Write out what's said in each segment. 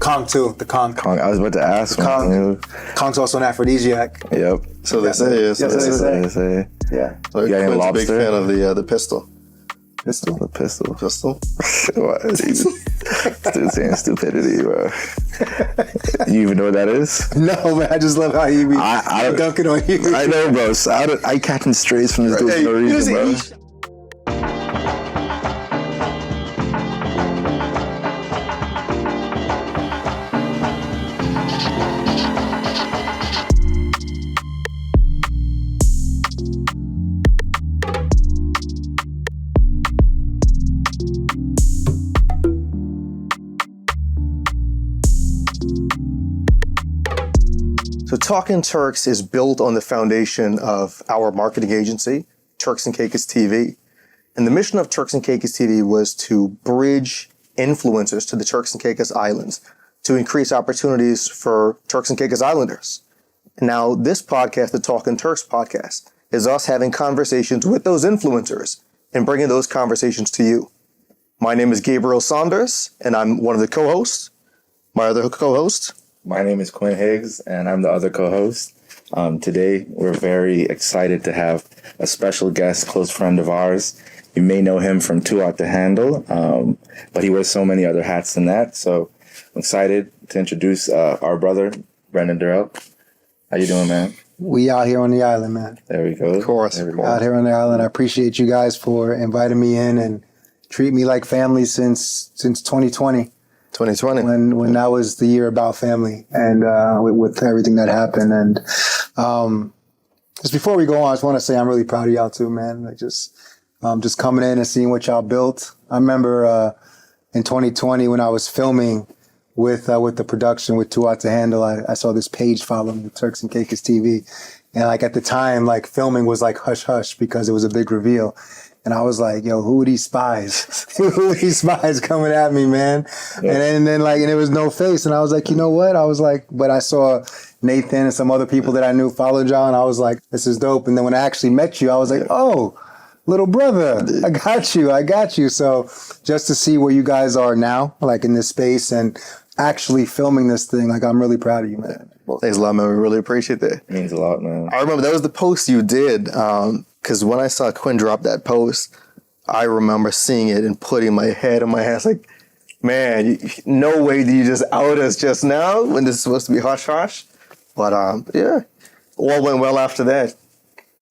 Conch too, the Conch. Conch. I was about to ask. Conch's also an aphrodisiac. Yep. So they say. Yes, they say. Yeah. So You got any Quinn's a lobster? big fan of the pistol. Pistol? The pistol. Pistol? What? Dude saying stupidity, bro. You even know what that is? No, man. I just love how you be dunking on you. I know, bro. So I catching strays from this dude for no reason, bro. So Talkin Turks is built on the foundation of our marketing agency, Turks and Caicos TV. And the mission of Turks and Caicos TV was to bridge influencers to the Turks and Caicos Islands to increase opportunities for Turks and Caicos Islanders. And now this podcast, the Talkin Turks podcast, is us having conversations with those influencers and bringing those conversations to you. My name is Gabriel Saunders, and I'm one of the co-hosts. My other co-host, My name is Quinn Higgs, and I'm the other co-host. Today, we're very excited to have a special guest, close friend of ours. You may know him from Two Out to Handle, but he wears so many other hats than that. So I'm excited to introduce our brother, Brenden Durell. How you doing, man? We out here on the island, man. There we go. of course. Out here on the island. I appreciate you guys for inviting me in and treat me like family since 2020. 2020. When that was the year about family and with everything that happened. And just before we go on, I just want to say I'm really proud of y'all too, man. Like just coming in and seeing what y'all built. I remember in 2020 when I was filming with the production with Two Out to Handle, I saw this page following the Turks and Caicos TV. And like at the time, like filming was like hush hush because it was a big reveal. And I was like, yo, who are these spies? Who are these spies coming at me, man? Yeah. And then like, and there was no face. And I was like, you know what? I was like, but I saw Nathan and some other people that I knew followed y'all. And I was like, this is dope. And then when I actually met you, I was like, oh, little brother, I got you. So just to see where you guys are now, like in this space and actually filming this thing, like I'm really proud of you, man. Well, thanks a lot, man. We really appreciate that. It means a lot, man. I remember that was the post you did. Because when I saw Quinn drop that post, I remember seeing it and putting my head in my hands like, man, no way did you just out us just now when this is supposed to be hush-hush. But yeah, all went well after that.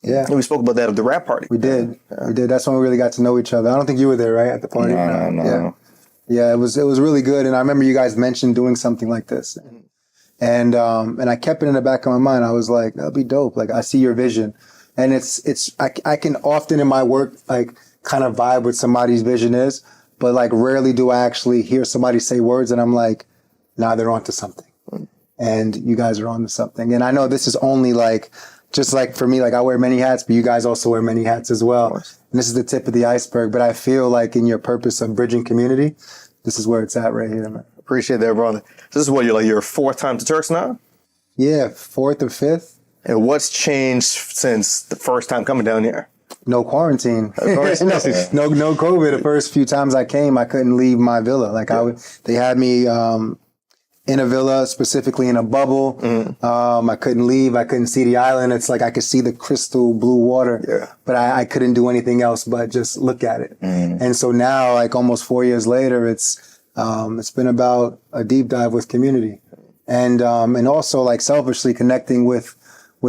Yeah. And we spoke about that at the rap party. We did. Yeah. We did. That's when we really got to know each other. I don't think you were there, right, at the party? No. Yeah, it was really good. And I remember you guys mentioned doing something like this. And I kept it in the back of my mind. I was like, that'll be dope. Like, I see your vision. And I can often in my work, like, kind of vibe what somebody's vision is, but like rarely do I actually hear somebody say words and I'm like, nah, they're onto something. And you guys are onto something. And I know this is only like, just like for me, like I wear many hats, but you guys also wear many hats as well. And this is the tip of the iceberg, but I feel like in your purpose of bridging community, this is where it's at right here, man. Appreciate that, brother. This is what, you're fourth time to Turks now? Yeah, fourth or fifth. And what's changed since the first time coming down here? No quarantine. No COVID. The first few times I came, I couldn't leave my villa. Like they had me in a villa, specifically in a bubble. Mm-hmm. I couldn't leave. I couldn't see the island. It's like I could see the crystal blue water, but I couldn't do anything else but just look at it. Mm-hmm. And so now, like almost 4 years later, it's been about a deep dive with community, and also like selfishly connecting with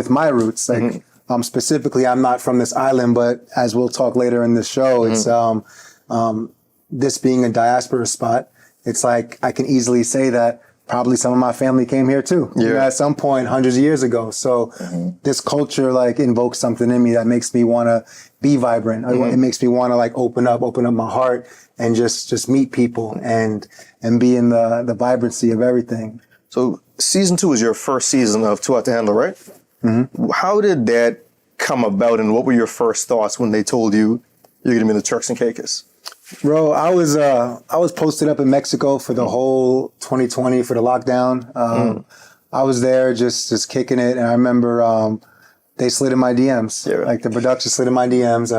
my roots. Like specifically, I'm not from this island, but as we'll talk later in this show, it's this being a diaspora spot. It's like I can easily say that probably some of my family came here too, at some point hundreds of years ago. So this culture like invokes something in me that makes me want to be vibrant. It makes me want to like open up my heart and just meet people and be in the vibrancy of everything. So season 2 is your first season of Two Out to Handle, right? Mm-hmm. How did that come about, and what were your first thoughts when they told you you're going to be in the Turks and Caicos? Bro, I was posted up in Mexico for the whole 2020 for the lockdown. I was there just kicking it, and I remember they slid in my DMs. Yeah. Like the production slid in my DMs,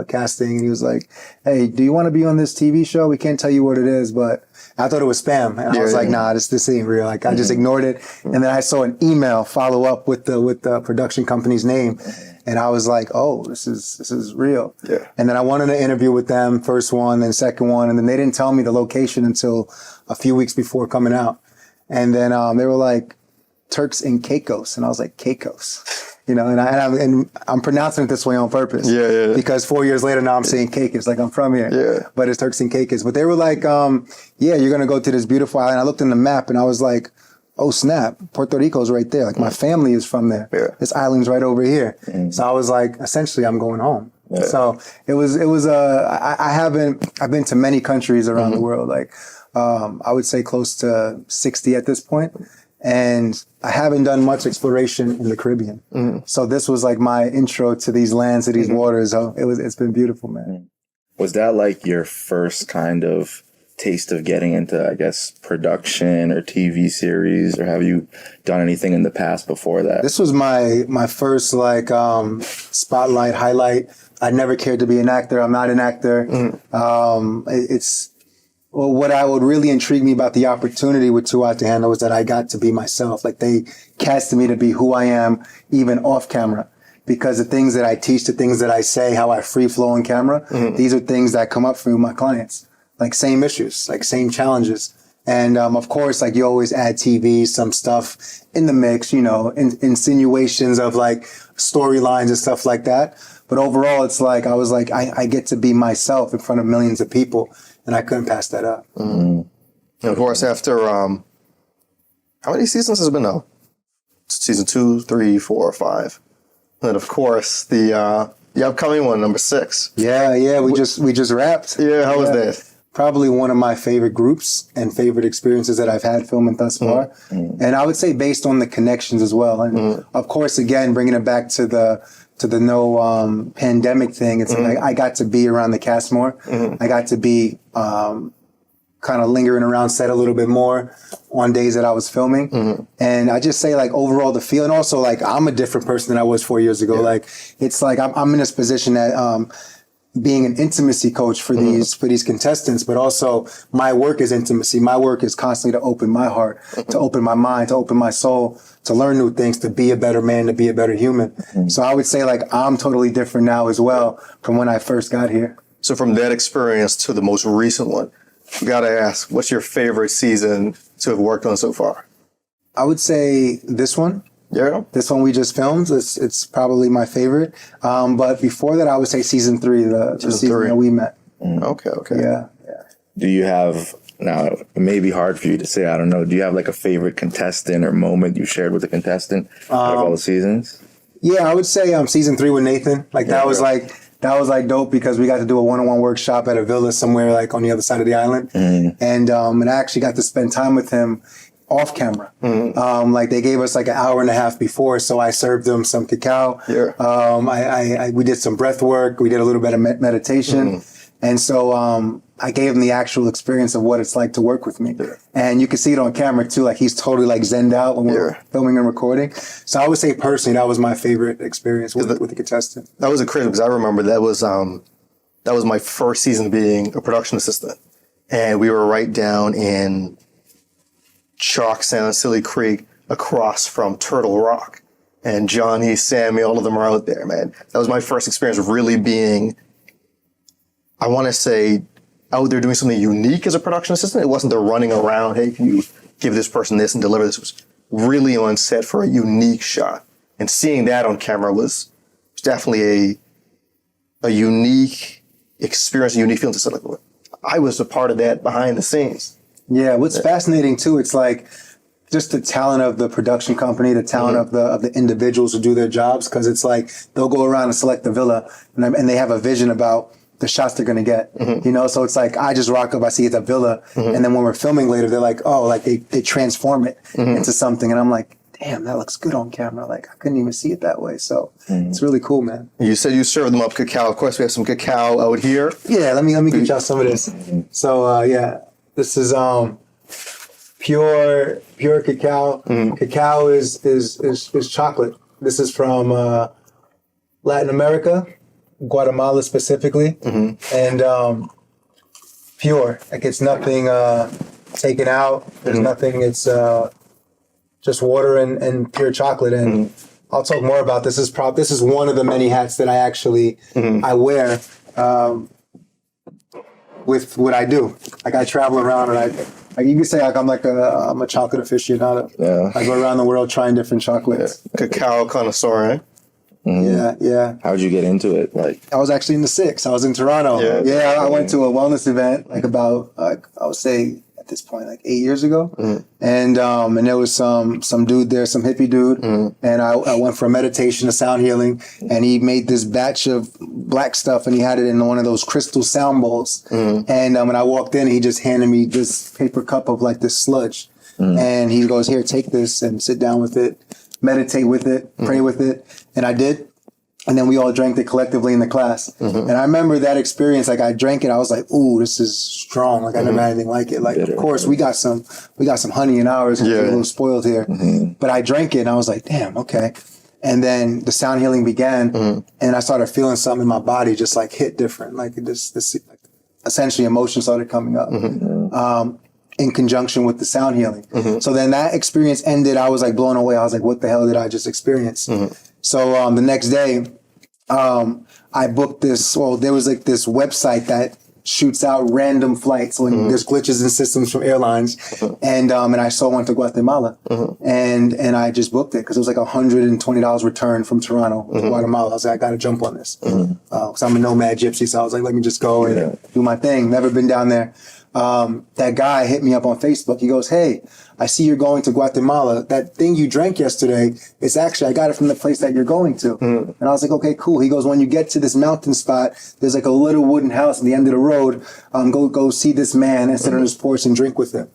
casting, and he was like, "Hey, do you want to be on this TV show? We can't tell you what it is, but." I thought it was spam, and I was like, "Nah, this ain't real." Like I just ignored it, and then I saw an email follow up with the production company's name, and I was like, "Oh, this is real." Yeah. And then I wanted an interview with them, first one, then second one, and then they didn't tell me the location until a few weeks before coming out, and then they were like, "Turks and Caicos," and I was like, "Caicos." You know, and I'm pronouncing it this way on purpose. Yeah. Because 4 years later now I'm saying Caicos, like I'm from here. Yeah. But it's Turks and Caicos. But they were like, yeah, you're gonna go to this beautiful island. I looked in the map and I was like, oh snap, Puerto Rico's right there. Like my family is from there. Yeah. This island's right over here. So I was like, essentially, I'm going home. Yeah. So I've been to many countries around the world. Like I would say close to 60 at this point. And I haven't done much exploration in the Caribbean. So this was like my intro to these lands, to these waters. So it's been beautiful, man. Was that like your first kind of taste of getting into, I guess, production or TV series, or have you done anything in the past before that? This was my first like spotlight highlight. I never cared to be an actor. I'm not an actor. Well, what would really intrigue me about the opportunity with Too Hot to Handle was that I got to be myself. Like they casted me to be who I am, even off camera. Because the things that I teach, the things that I say, how I free flow on camera, these are things that come up for me with my clients. Like same issues, like same challenges. And of course, like you always add TV, some stuff in the mix, you know, insinuations of like storylines and stuff like that. But overall, it's like, I was like, I get to be myself in front of millions of people. And I couldn't pass that up. And of course, after, how many seasons has it been now? Season 2, 3, 4, 5. And then of course, the upcoming one, number 6. Yeah. We just wrapped. Yeah, how was that? Probably one of my favorite groups and favorite experiences that I've had filming thus far. And I would say based on the connections as well. And of course, again, bringing it back to the no pandemic thing, it's like I got to be around the cast more. I got to be kind of lingering around set a little bit more on days that I was filming. And I just say like overall the feel, and also like I'm a different person than I was 4 years ago. Like it's like I'm in this position that being an intimacy coach for these contestants, but also my work is intimacy. My work is constantly to open my heart, to open my mind, to open my soul, to learn new things, to be a better man, to be a better human. So I would say like I'm totally different now as well from when I first got here. So from that experience to the most recent one, we got to ask, what's your favorite season to have worked on so far? I would say this one. Yeah. This one we just filmed. It's probably my favorite. But before that, I would say season 3, the season that we met. Okay. Yeah. Do you have, now it may be hard for you to say, I don't know, do you have like a favorite contestant or moment you shared with a contestant out of all the seasons? Yeah, I would say season 3 with Nathan. Like that was like dope because we got to do a one-on-one workshop at a villa somewhere like on the other side of the island. And I actually got to spend time with him off camera. Like they gave us like an hour and a half before, so I served them some cacao. We did some breath work. We did a little bit of meditation. And so I gave him the actual experience of what it's like to work with me. And you can see it on camera too. Like he's totally like zenned out when we're filming and recording. So I would say personally, that was my favorite experience with the contestant. That was crazy because I remember that was my first season being a production assistant. And we were right down in Chalk Sound, Silly Creek, across from Turtle Rock. And Johnny, Sammy, all of them are out there, man. That was my first experience of really being, I want to say, out there doing something unique as a production assistant. It wasn't the running around, hey, can you give this person this and deliver this? It was really on set for a unique shot. And seeing that on camera was definitely a unique experience, a unique feeling. Like, I was a part of that behind the scenes. Yeah, what's fascinating too, it's like just the talent of the production company, the talent of the individuals who do their jobs, because it's like they'll go around and select the villa and they have a vision about the shots they're going to get, you know? So it's like, I just rock up, I see it's a villa. And then when we're filming later, they're like, oh, like they transform it into something. And I'm like, damn, that looks good on camera. Like I couldn't even see it that way. So it's really cool, man. You said you served them up cacao. Of course, we have some cacao out here. Yeah, let me get y'all some of this. So, this is pure cacao. Cacao is chocolate. This is from Latin America, Guatemala specifically, and pure. Like it's nothing taken out. There's nothing. It's just water and pure chocolate. And I'll talk more about this. This is one of the many hats that I actually I wear with what I do. Like I travel around and you can say like I'm a chocolate aficionado. Yeah. I go around the world trying different chocolates. Cacao connoisseur, eh? Yeah. How'd you get into it? Like, I was actually in the 6. I was in Toronto. Yeah. I went to a wellness event like about I would say at this point like 8 years ago, and there was some dude there, some hippie dude, and I went for a meditation, a sound healing, and he made this batch of black stuff, and he had it in one of those crystal sound bowls, and when I walked in, he just handed me this paper cup of like this sludge, and he goes, "Here, take this and sit down with it, meditate with it, pray with it," and I did. And then we all drank it collectively in the class. And I remember that experience. Like I drank it, I was like, "Ooh, this is strong." Like I never had anything like it. Like of course we got some honey in ours and we're a little spoiled here. But I drank it and I was like, "Damn, okay." And then the sound healing began, and I started feeling something in my body just like hit different. Like this like, essentially emotion started coming up. In conjunction with the sound healing. So then that experience ended. I was like blown away. I was like, "What the hell did I just experience?" So the next day, I booked this. Well, there was like this website that shoots out random flights when there's glitches in systems from airlines, and I saw one to Guatemala, and I just booked it because it was like $120 return from Toronto to Guatemala. I was like, I got to jump on this because I'm a nomad gypsy. So I was like, let me just go and do my thing. Never been down there. That guy hit me up on Facebook. He goes, "Hey, I see you're going to Guatemala. That thing you drank yesterday, it's actually, I got it from the place that you're going to." And I was like, "Okay, cool." He goes, "When you get to this mountain spot, there's like a little wooden house at the end of the road. Go see this man and sit on his porch and drink with him."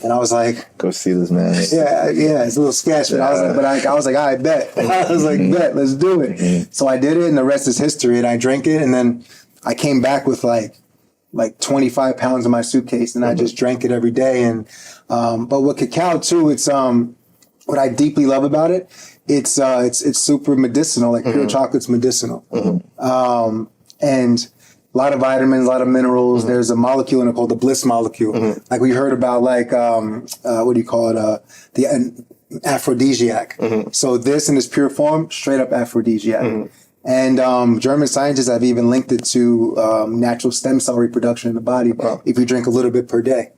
And I was like, go see this man. yeah, it's a little sketch, but I was like, I bet. I was like, bet, let's do it. So I did it, and the rest is history. And I drank it, and then I came back with like 25 pounds in my suitcase, and I just drank it every day. And but with cacao too, it's what I deeply love about it. It's super medicinal. Like pure chocolate's medicinal, and a lot of vitamins, a lot of minerals. There's a molecule in it called the bliss molecule. Like we heard about, like what do you call it? The aphrodisiac. So this in its pure form, straight up aphrodisiac. And German scientists have even linked it to natural stem cell reproduction in the body if you drink a little bit per day.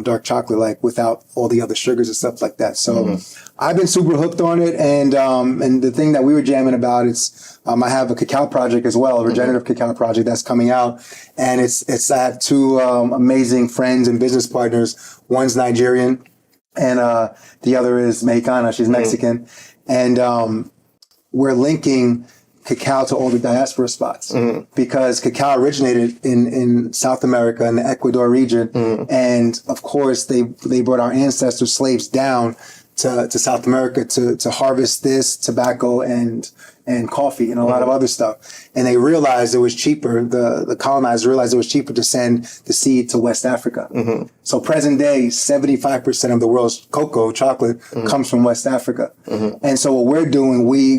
Dark chocolate, like without all the other sugars and stuff like that. So I've been super hooked on it. And the thing that we were jamming about is I have a cacao project as well, a regenerative cacao project that's coming out. And it's I have two amazing friends and business partners. One's Nigerian and the other is Mexicana. She's Mexican. And we're linking cacao to all the diaspora spots because cacao originated in South America in the Ecuador region. And of course they brought our ancestors, slaves, down to South America to harvest this tobacco and coffee and a lot of other stuff. And they realized it was cheaper. The colonizers realized it was cheaper to send the seed to West Africa. So present day, 75% of the world's cocoa chocolate comes from West Africa. And so what we're doing, we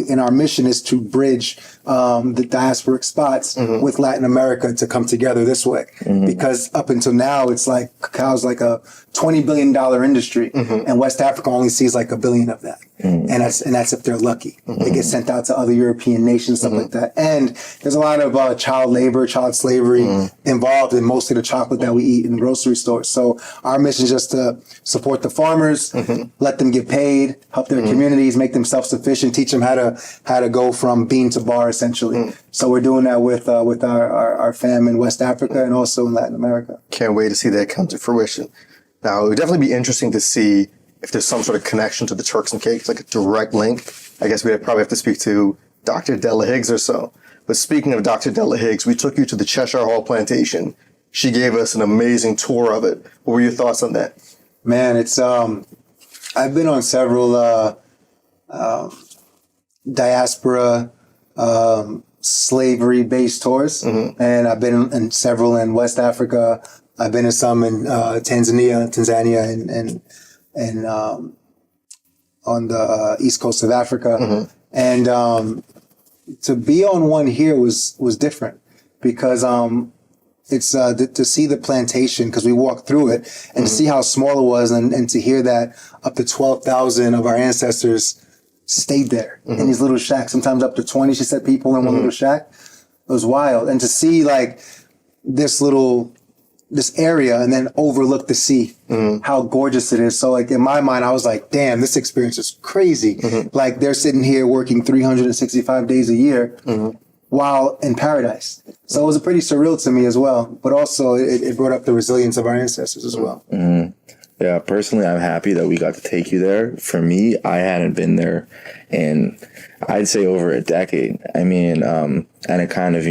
in our mission is to bridge the diasporic spots with Latin America to come together this way. Because up until now, it's like cacao's like a $20 billion industry, and West Africa only sees like $1 billion of that. And that's if they're lucky. They get sent out to other European nations, stuff like that. And there's a lot of child labor, child slavery involved in most of the chocolate that we eat in grocery stores. So our mission is just to support the farmers, let them get paid, help their communities, make them self-sufficient, teach them how to go from bean to bar, essentially. So we're doing that with our fam in West Africa and also in Latin America. Can't wait to see that come to fruition. Now, it would definitely be interesting to see if there's some sort of connection to the Turks and Caicos, like a direct link. I guess we'd probably have to speak to Dr. Della Higgs or so. But speaking of Dr. Della Higgs, we took you to the Cheshire Hall Plantation. She gave us an amazing tour of it. What were your thoughts on that? Man, it's I've been on several diaspora slavery-based tours, and I've been in several in West Africa. I've been in some in Tanzania, and on the east coast of Africa. And to be on one here was different because it's to see the plantation, because we walked through it, and to see how small it was, and to hear that up to 12,000 of our ancestors stayed there in these little shacks, sometimes up to 20, she said, people in one little shack. It was wild. And to see like this area and then overlook the sea, how gorgeous it is. So like in my mind, I was like, damn, this experience is crazy. Like they're sitting here working 365 days a year while in paradise. So it was pretty surreal to me as well. But also it brought up the resilience of our ancestors as well. Yeah, personally, I'm happy that we got to take you there. For me, I hadn't been there in, I'd say, over a decade. I mean, and it kind of,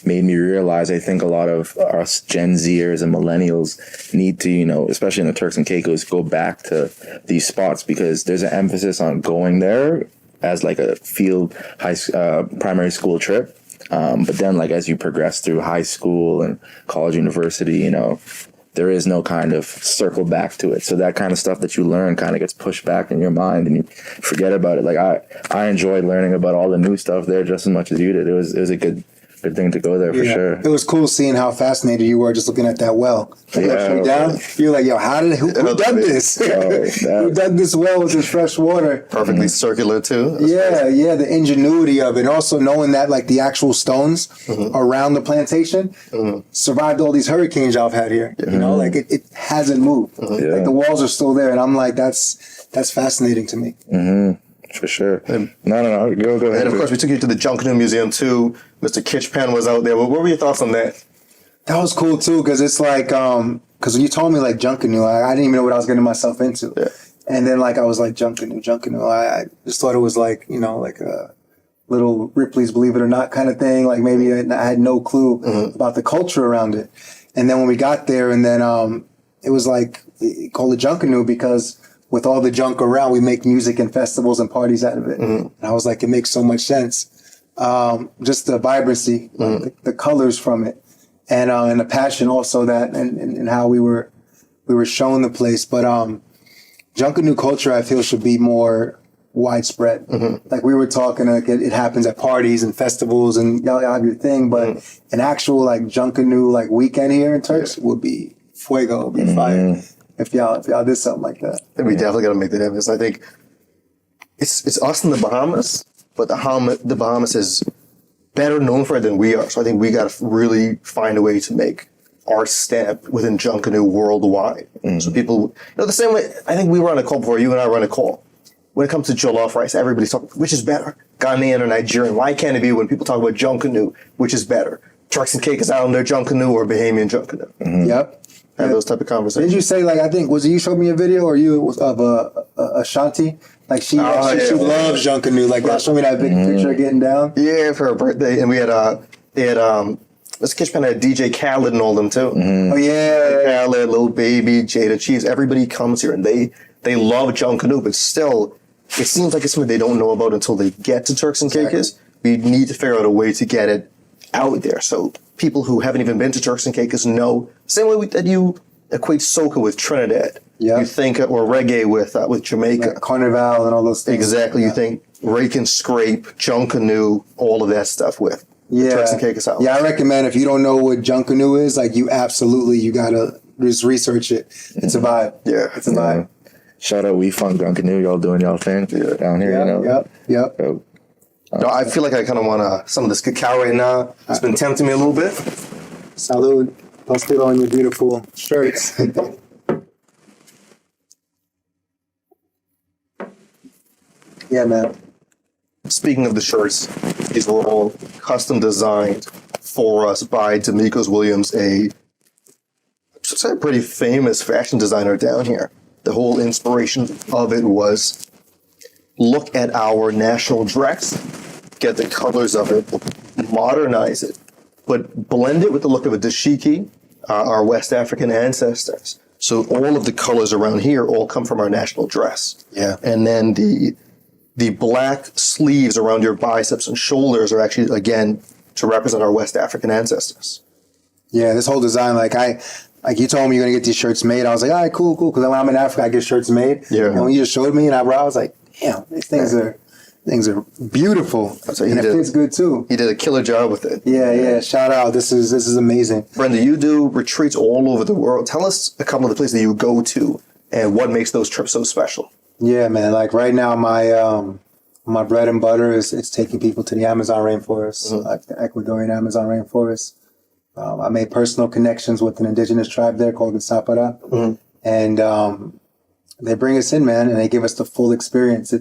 made me realize, I think a lot of us Gen Zers and millennials need to, especially in the Turks and Caicos, go back to these spots, because there's an emphasis on going there as like a field primary school trip. But then like as you progress through high school and college, university, there is no kind of circle back to it. So that kind of stuff that you learn kind of gets pushed back in your mind and you forget about it. Like I enjoyed learning about all the new stuff there just as much as you did. It was a good thing to go there for sure. It was cool seeing how fascinated you were just looking at that well. You're like, yo, who done this? Who done this well with this fresh water? Perfectly circular too. The ingenuity of it. And also knowing that like the actual stones around the plantation survived all these hurricanes y'all have had here. Like it hasn't moved. Like the walls are still there. And I'm like, that's fascinating to me. For sure. No. Go ahead. And of course, we took you to the Junkanoo Museum too. Mr. Kitch Penn was out there. What were your thoughts on that? That was cool too, because it's like, because when you told me like Junkanoo, I didn't even know what I was getting myself into. Yeah. And then like I was like Junkanoo. I just thought it was like, like a little Ripley's Believe It or Not kind of thing. Like maybe I had no clue about the culture around it. And then when we got there, and then it was like called it Junkanoo because with all the junk around, we make music and festivals and parties out of it. And I was like, it makes so much sense. Just the vibrancy, the colors from it, and the passion also that, and how we were shown the place. But Junkanoo culture, I feel, should be more widespread. Like we were talking, like it happens at parties and festivals, and y'all have your thing. But an actual like Junkanoo like weekend here in Turks would be fuego, would be fire. If y'all did something like that. Then we definitely got to make that happen. I think it's us in the Bahamas, but the Bahamas is better known for it than we are. So I think we got to really find a way to make our stamp within Junkanoo worldwide. So people, the same way, I think we run a call before, you and I run a call. When it comes to jollof rice, everybody's talking, which is better? Ghanaian or Nigerian? Why can't it be when people talk about Junkanoo, which is better? Turks and Caicos Islander Junkanoo or Bahamian Junkanoo? Yep. Have those type of conversations. Did you say, like, I think, was it you showed me a video or you of Ashanti? Like, she loves Junkanoo. Like, that showed me that big picture of getting down. Yeah, for her birthday. And we had, Mr. Kitch Penn had DJ Khaled and all them, too. Oh, yeah. Khaled, Lil Baby, Jada Cheese. Everybody comes here and they love Junkanoo, but still, it seems like it's something they don't know about until they get to Turks and Caicos. We need to figure out a way to get it out there. So people who haven't even been to Turks and Caicos know. Same way that you equate soca with Trinidad. Yeah. You think, or reggae with Jamaica. Like Carnival and all those things. Exactly. You think Rake and Scrape, Junkanoo, all of that stuff with Turks and Caicos Islanders. Yeah, I recommend if you don't know what Junkanoo is, like you gotta just research it. It's a vibe. Yeah. It's a vibe. Shout out We Funk Junkanoo, y'all doing y'all thing down here, Yep. No, I feel like I kind of want some of this cacao right now. It's been tempting me a little bit. Salud. Post it on your beautiful shirts. Yeah, man. Speaking of the shirts, these were all custom designed for us by Demeko Williams, a pretty famous fashion designer down here. The whole inspiration of it was look at our national dress, get the colors of it, modernize it, but blend it with the look of a dashiki, our West African ancestors. So all of the colors around here all come from our national dress. Yeah. And then the black sleeves around your biceps and shoulders are actually, again, to represent our West African ancestors. Yeah, this whole design, like you told me you're going to get these shirts made. I was like, all right, cool. Because when I'm in Africa, I get shirts made. Yeah. And when you just showed me and I was like, damn, these things are Things are beautiful. So and it fits good too. He did a killer job with it. Yeah. Shout out. This is amazing. Brenda, you do retreats all over the world. Tell us a couple of the places that you go to and what makes those trips so special. Yeah, man. Like right now, my bread and butter is it's taking people to the Amazon rainforest, like the Ecuadorian Amazon rainforest. I made personal connections with an indigenous tribe there called the Sapara. And they bring us in, man, and they give us the full experience.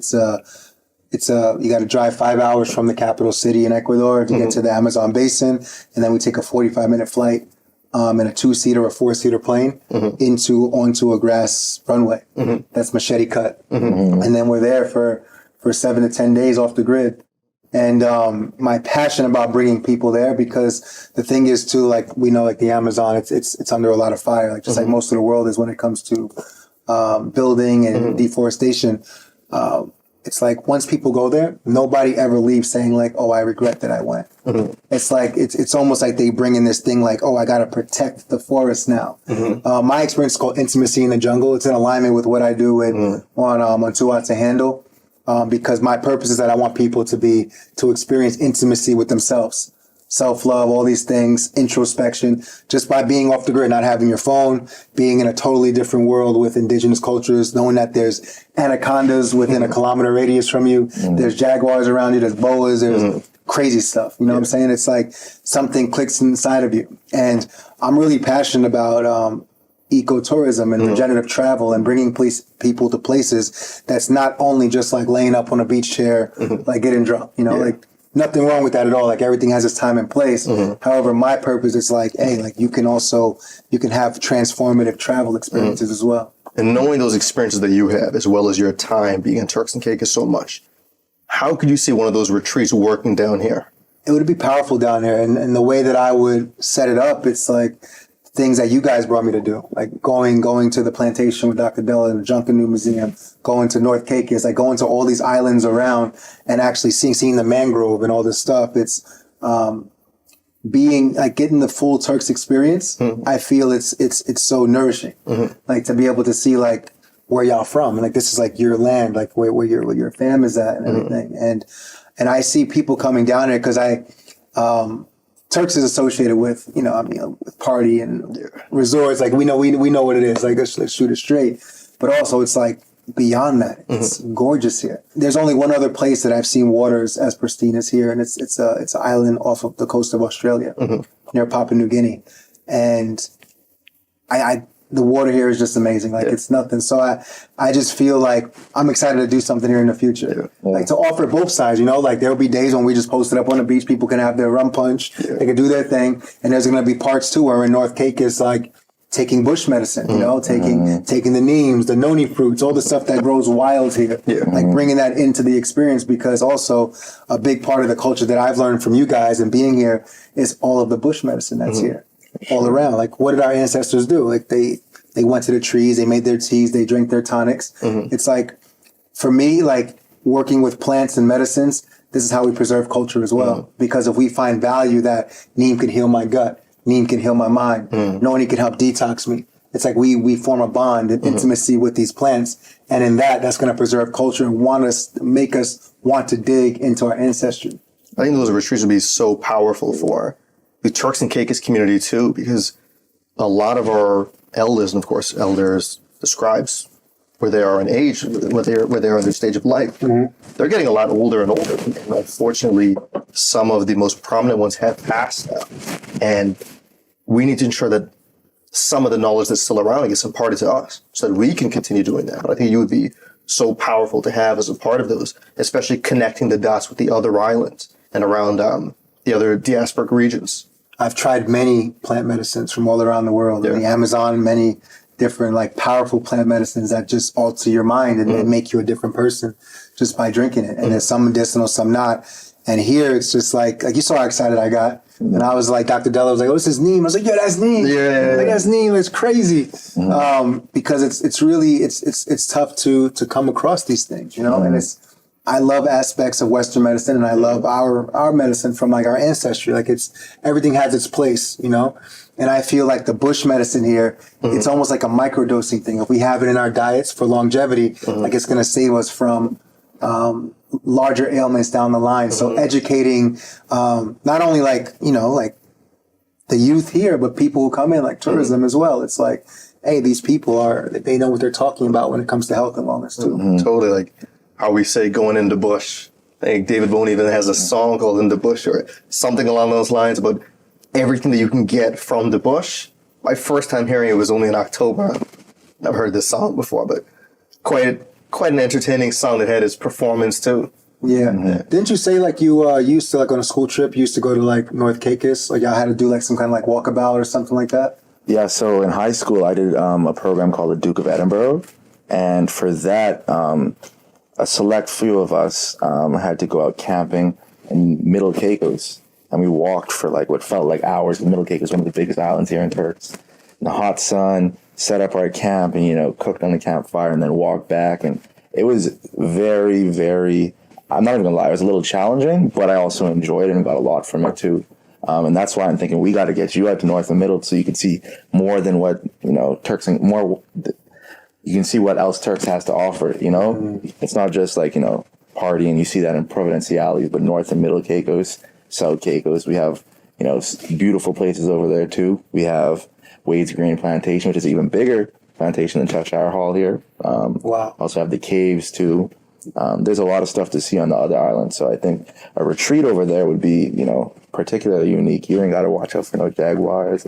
You got to drive 5 hours from the capital city in Ecuador to get to the Amazon basin. And then we take a 45-minute flight in a 2-seater or 4-seater plane onto a grass runway. That's machete cut. And then we're there for 7 to 10 days off the grid. And my passion about bringing people there, because the thing is too, like we know, like the Amazon, it's under a lot of fire, like just like most of the world is when it comes to building and deforestation. It's like once people go there, nobody ever leaves saying like, "Oh, I regret that I went." It's like it's almost like they bring in this thing like, "Oh, I got to protect the forest now." My experience is called Intimacy in the Jungle. It's in alignment with what I do on Two Out to Handle, because my purpose is that I want people to experience intimacy with themselves. Self-love, all these things, introspection, just by being off the grid, not having your phone, being in a totally different world with indigenous cultures, knowing that there's anacondas within a kilometer radius from you, there's jaguars around you, there's boas, there's crazy stuff. You know what I'm saying? It's like something clicks inside of you. And I'm really passionate about ecotourism and regenerative travel and bringing people to places that's not only just like laying up on a beach chair, like getting drunk, like nothing wrong with that at all. Like everything has its time and place. However, my purpose is like, hey, like you can have transformative travel experiences as well. And knowing those experiences that you have, as well as your time being in Turks and Caicos so much, how could you see one of those retreats working down here? It would be powerful down here. And the way that I would set it up, it's like things that you guys brought me to do, like going to the plantation with Dr. Della and the Junkanoo Museum, going to North Caicos, like going to all these islands around and actually seeing the mangrove and all this stuff. It's being like getting the full Turks experience. I feel it's so nourishing, like to be able to see like where y'all from, and like this is like your land, like where your fam is at and everything. And I see people coming down here because Turks is associated with, with party and resorts. Like we know what it is. Like let's shoot it straight. But also it's like beyond that. It's gorgeous here. There's only one other place that I've seen waters as pristine as here, and it's an island off of the coast of Australia, near Papua New Guinea. And the water here is just amazing. Like it's nothing. So I just feel like I'm excited to do something here in the future. Like to offer both sides, like there'll be days when we just post it up on the beach. People can have their rum punch. They can do their thing. And there's going to be parts too where in North Caicos, like taking bush medicine, taking the neems, the noni fruits, all the stuff that grows wild here. Like bringing that into the experience, because also a big part of the culture that I've learned from you guys and being here is all of the bush medicine that's here. All around. Like what did our ancestors do? Like they went to the trees, they made their teas, they drank their tonics. It's like, for me, like working with plants and medicines, this is how we preserve culture as well. Because if we find value that neem can heal my gut, neem can heal my mind, noni can help detox me. It's like we form a bond and intimacy with these plants. And in that's going to preserve culture and make us want to dig into our ancestry. I think those retreats would be so powerful for the Turks and Caicos community too, because a lot of our elders, and of course elders, the scribes, where they are in age, where they are in their stage of life, they're getting a lot older and older. And unfortunately, some of the most prominent ones have passed now. And we need to ensure that some of the knowledge that's still around gets imparted to us so that we can continue doing that. I think you would be so powerful to have as a part of those, especially connecting the dots with the other islands and around the other diasporic regions. I've tried many plant medicines from all around the world. In the Amazon, many different like powerful plant medicines that just alter your mind and make you a different person just by drinking it. And there's some medicinal, some not. And here it's just like you saw how excited I got. And I was like, Dr. Della was like, "Oh, this is neem." I was like, "Yeah, that's neem." Like, that's neem. It's crazy. Because it's really tough to come across these things, and I love aspects of Western medicine, and I love our medicine from like our ancestry. Like everything has its place, And I feel like the bush medicine here, it's almost like a microdosing thing. If we have it in our diets for longevity, like it's going to save us from larger ailments down the line. So educating, not only like, you know, like the youth here, but people who come in like tourism as well. It's like, hey, these people they know what they're talking about when it comes to health and wellness too. Totally, like how we say going in the bush. I think David Bowie even has a song called In the Bush or something along those lines about everything that you can get from the bush. My first time hearing it was only in October. I've heard this song before, but quite an entertaining song that had its performance too. Yeah. Didn't you say like you used to, like on a school trip, you used to go to like North Caicos? Like y'all had to do like some kind of like walkabout or something like that? Yeah, so in high school, I did a program called the Duke of Edinburgh. And for that, a select few of us had to go out camping in Middle Caicos. And we walked for like what felt like hours in Middle Caicos, one of the biggest islands here in Turks. In the hot sun, set up our camp and, you know, cooked on the campfire and then walked back. And it was very, very, I'm not even gonna lie, it was a little challenging, but I also enjoyed it and got a lot from it too. And that's why I'm thinking we got to get you out to North and Middle so you can see more than what, you know, you can see what else Turks has to offer, you know? It's not just like, you know, partying. You see that in Providenciales, but North and Middle Caicos, South Caicos, we have, you know, beautiful places over there too. We have Wade's Green Plantation, which is an even bigger plantation than Cheshire Hall here. Wow. Also have the caves too. There's a lot of stuff to see on the other islands. So I think a retreat over there would be, you know, particularly unique. You ain't got to watch out for no jaguars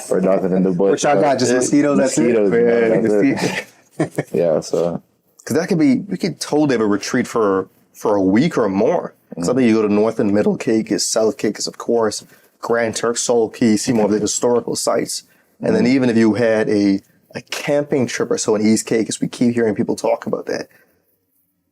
or nothing in the bush. What y'all got? Just mosquitoes? That's it. Yeah, so. Because we could totally have a retreat for a week or more. Something you go to North and Middle Caicos, South Caicos, of course, Grand Turk, Sole Key, see more of the historical sites. And then even if you had a camping trip or so in East Caicos, we keep hearing people talk about that.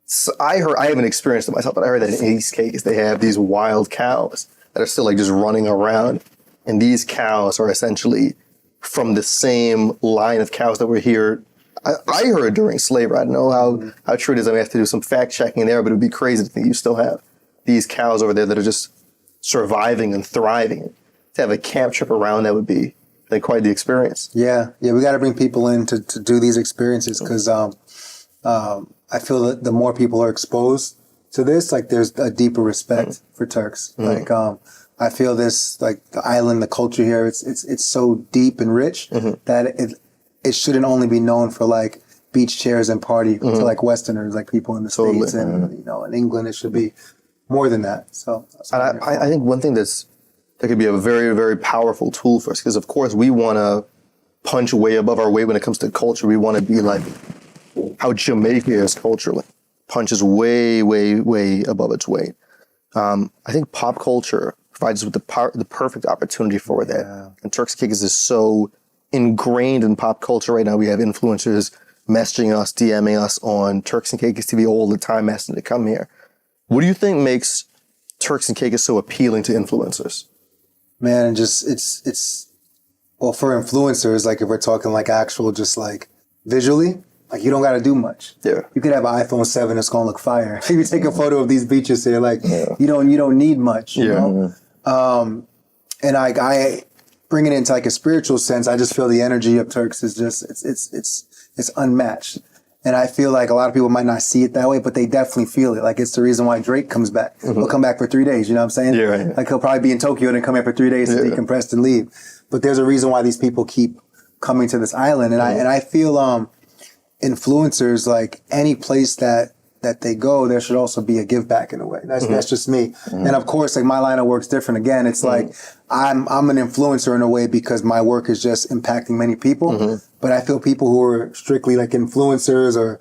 So I haven't experienced it myself, but I heard that in East Caicos, they have these wild cows that are still like just running around. And these cows are essentially from the same line of cows that were here. I heard during slavery. I don't know how true it is. I may have to do some fact checking there, but it would be crazy to think you still have these cows over there that are just surviving and thriving. To have a camp trip around, that would be like quite the experience. Yeah, we got to bring people in to do these experiences because I feel that the more people are exposed to this, like there's a deeper respect for Turks. Like I feel this, like the island, the culture here, it's so deep and rich that it shouldn't only be known for like beach chairs and party to like Westerners, like people in the States and you know in England. It should be more than that. So and I think one thing that could be a very, very powerful tool for us, because of course we want to punch way above our weight when it comes to culture. We want to be like how Jamaica is culturally, punches way, way, way above its weight. I think pop culture provides us with the perfect opportunity for that. And Turks and Caicos is so ingrained in pop culture right now. We have influencers messaging us, DMing us on Turks and Caicos TV all the time, asking to come here. What do you think makes Turks and Caicos so appealing to influencers? Man, just it's well, for influencers, like if we're talking like actual, just like visually, like you don't got to do much. Yeah, you could have an iPhone 7 that's gonna look fire. If you take a photo of these beaches here, like you don't need much. You know? And I bring it into like a spiritual sense. I just feel the energy of Turks is just it's unmatched. And I feel like a lot of people might not see it that way, but they definitely feel it. Like it's the reason why Drake comes back. He'll come back for 3 days, you know what I'm saying? Yeah, right. Like he'll probably be in Tokyo and then come here for 3 days to decompress and leave. But there's a reason why these people keep coming to this island. And I feel influencers, like any place that they go, there should also be a give back in a way. That's just me. And of course, like my line of work's different again. It's like I'm an influencer in a way because my work is just impacting many people. But I feel people who are strictly like influencers or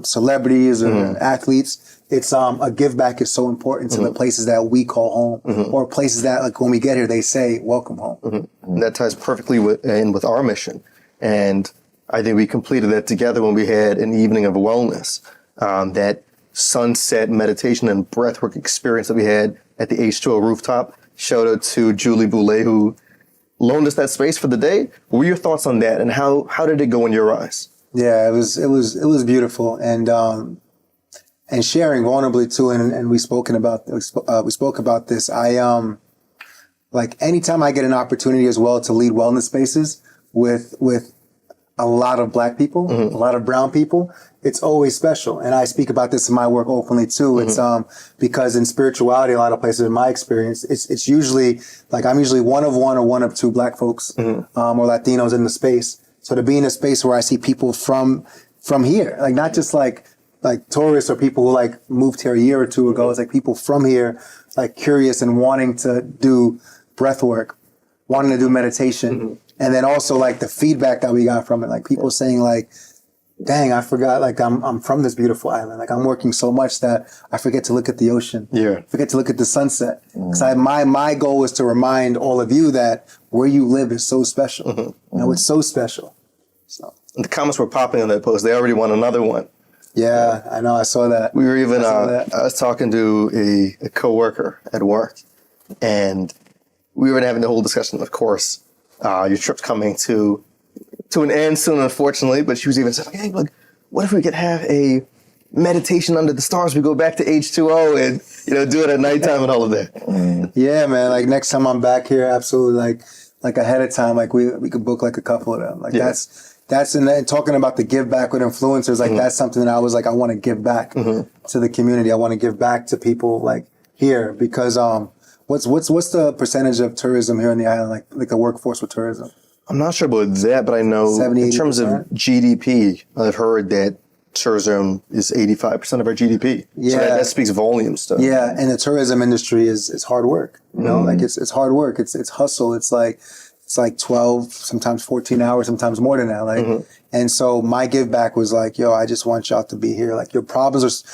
celebrities or athletes, it's a give back is so important to the places that we call home or places that like when we get here, they say, welcome home. And that ties perfectly in with our mission. And I think we completed that together when we had an evening of wellness. That sunset meditation and breathwork experience that we had at the H2O Rooftop. Shout out to Julie Boulay, who loaned us that space for the day. What were your thoughts on that, and how did it go in your eyes? Yeah, it was beautiful, and sharing vulnerably too. And we spoke about this. I like anytime I get an opportunity as well to lead wellness spaces with a lot of black people, a lot of brown people, it's always special. And I speak about this in my work openly too. It's because in spirituality, a lot of places in my experience, it's usually like I'm usually one of one or one of two black folks or Latinos in the space. So to be in a space where I see people from here, like not just like tourists or people who like moved here a year or two ago, it's like people from here, like curious and wanting to do breath work, wanting to do meditation. And then also like the feedback that we got from it, like people saying like, dang, I forgot, like I'm from this beautiful island. Like I'm working so much that I forget to look at the ocean. Yeah. Forget to look at the sunset. Cause my goal was to remind all of you that where you live is so special. You know, it's so special. So The comments were popping on that post. They already want another one. Yeah, I know. I saw that. We were even, I was talking to a coworker at work, and we were having the whole discussion, of course, your trip's coming to an end soon, unfortunately, but she was even saying, hey, look, what if we could have a meditation under the stars? We go back to H2O and, do it at nighttime and all of that. Yeah, man. Like next time I'm back here, absolutely. Like ahead of time, like we could book like a couple of them. Like that's and talking about the give back with influencers. Like that's something that I was like, I want to give back to the community. I want to give back to people like here because, what's the percentage of tourism here in the island? Like the workforce with tourism? I'm not sure about that, but I know 70, in terms of GDP, I've heard that tourism is 85% of our GDP. Yeah. So that speaks volumes to. Yeah. And the tourism industry is hard work, like it's hard work. It's hustle. It's like 12, sometimes 14 hours, sometimes more than that. Like, and so my give back was like, yo, I just want y'all to be here. Like your problems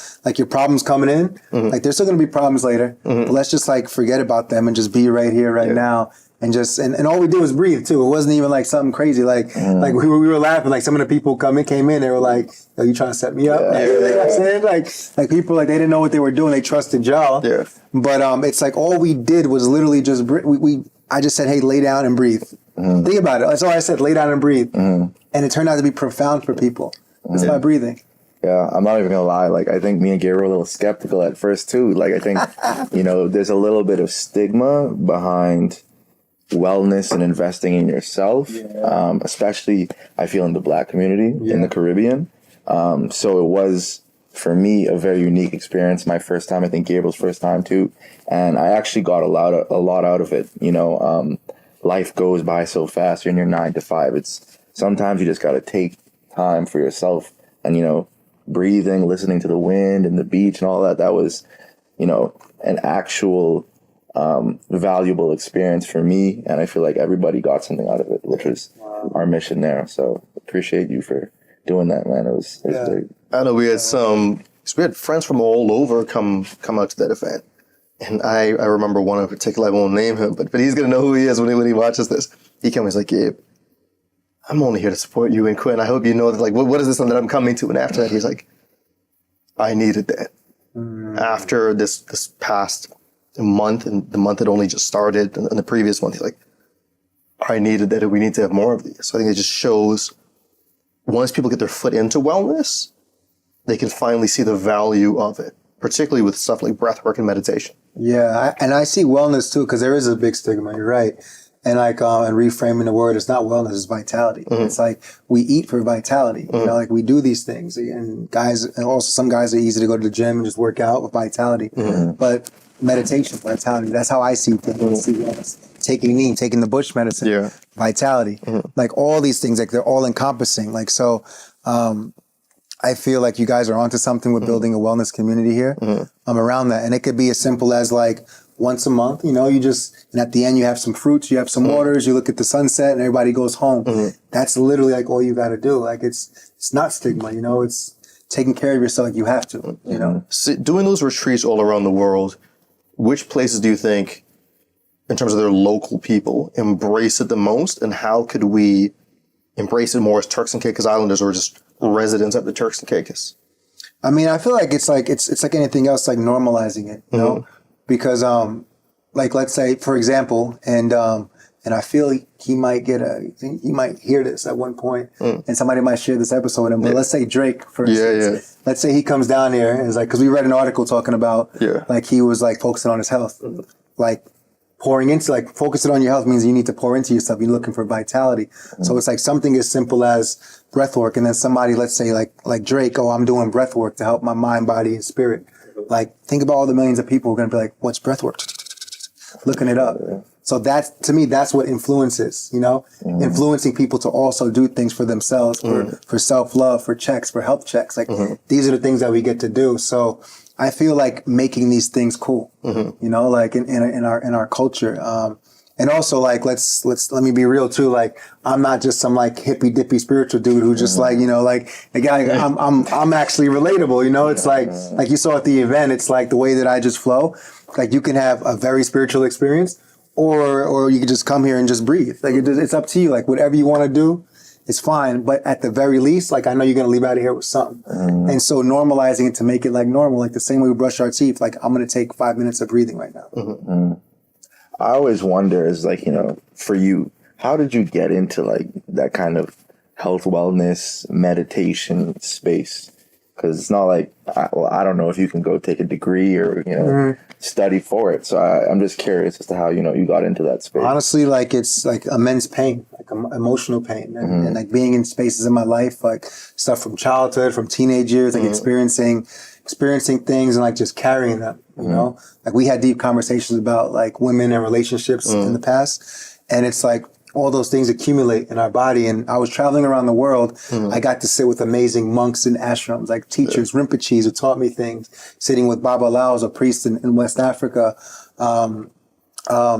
coming in, like there's still going to be problems later, but let's just like forget about them and just be right here, right now. And just, and all we did was breathe too. It wasn't even like something crazy. Like we were laughing. Like some of the people came in, they were like, "Yo, you trying to set me up?" Like people, like they didn't know what they were doing. They trusted y'all. Yeah. But it's like all we did was literally just I just said, "Hey, lay down and breathe." Think about it. That's all I said. Lay down and breathe. And it turned out to be profound for people. It's by breathing. Yeah, I'm not even gonna lie. Like, I think me and Gabriel were a little skeptical at first too. Like, I think there's a little bit of stigma behind wellness and investing in yourself, especially I feel in the Black community in the Caribbean. So it was for me a very unique experience. My first time, I think Gabriel's first time too, and I actually got a lot out of it. Life goes by so fast. You're in your 9 to 5. It's sometimes you just got to take time for yourself and breathing, listening to the wind and the beach and all that. That was an actual valuable experience for me, and I feel like everybody got something out of it, which was our mission there. So appreciate you for doing that, man. It was big. I know we had friends from all over come out to that event, and I remember one in particular. I won't name him, but he's gonna know who he is when he watches this. He came and was like, "Gabe, I'm only here to support you and Quinn. I hope you know that. Like, what is this one that I'm coming to?" And after that, he's like, "I needed that." After this past month, and the month had only just started, and the previous month, he's like, I needed that, and we need to have more of these. So I think it just shows once people get their foot into wellness, they can finally see the value of it, particularly with stuff like breathwork and meditation. Yeah, and I see wellness too, because there is a big stigma. You're right. And like, and reframing the word, it's not wellness, it's vitality. It's like we eat for vitality. Like we do these things, and also some guys are easy to go to the gym and just work out with vitality. But meditation, vitality, that's how I see things. See wellness. Taking the bush medicine, vitality. Like all these things, like they're all encompassing. Like, so, I feel like you guys are onto something with building a wellness community here. I'm around that. And it could be as simple as like once a month, and at the end you have some fruits, you have some waters, you look at the sunset and everybody goes home. That's literally like all you got to do. Like it's not stigma, it's taking care of yourself. Like you have to, So doing those retreats all around the world, which places do you think, in terms of their local people, embrace it the most, and how could we embrace it more as Turks and Caicos Islanders or just residents at the Turks and Caicos? I mean, I feel like it's like anything else, like normalizing it, because like let's say for example, and I feel he might hear this at one point, and somebody might share this episode with him. But let's say Drake, for instance. Let's say he comes down here and is like, because we read an article talking about like he was like focusing on his health, like pouring into, like focusing on your health means you need to pour into yourself. You're looking for vitality. So it's like something as simple as breath work. And then somebody, let's say like Drake, oh, I'm doing breath work to help my mind, body, and spirit. Like, think about all the millions of people who are going to be like, what's breath work? Looking it up. So that's, to me, that's what influence is, you know, influencing people to also do things for themselves, for self-love, for checks, for health checks. Like, these are the things that we get to do. So I feel like making these things cool, you know, like in our culture. And also, like, let me be real too. Like, I'm not just some like hippy dippy spiritual dude who just like, you know, like, again, I'm actually relatable, you know. It's like you saw at the event, it's like the way that I just flow. Like, you can have a very spiritual experience, or you can just come here and just breathe. Like, it's up to you. Like, whatever you want to do, it's fine. But at the very least, like, I know you're going to leave out of here with something. And so normalizing it to make it like normal, like the same way we brush our teeth, like, I'm going to take 5 minutes of breathing right now. I always wonder is like, you know, for you, how did you get into like that kind of health, wellness, meditation space? Because it's not like, I don't know if you can go take a degree or, you know, study for it. So I'm just curious as to how, you know, you got into that space. Honestly, like, it's like immense pain, like emotional pain. And like being in spaces in my life, like stuff from childhood, from teenage years, like experiencing things and like just carrying them, you know? Like, we had deep conversations about like women and relationships in the past. And it's like all those things accumulate in our body. And I was traveling around the world. I got to sit with amazing monks in ashrams, like teachers, Rinpoches, who taught me things, sitting with Baba Laos, a priest in West Africa,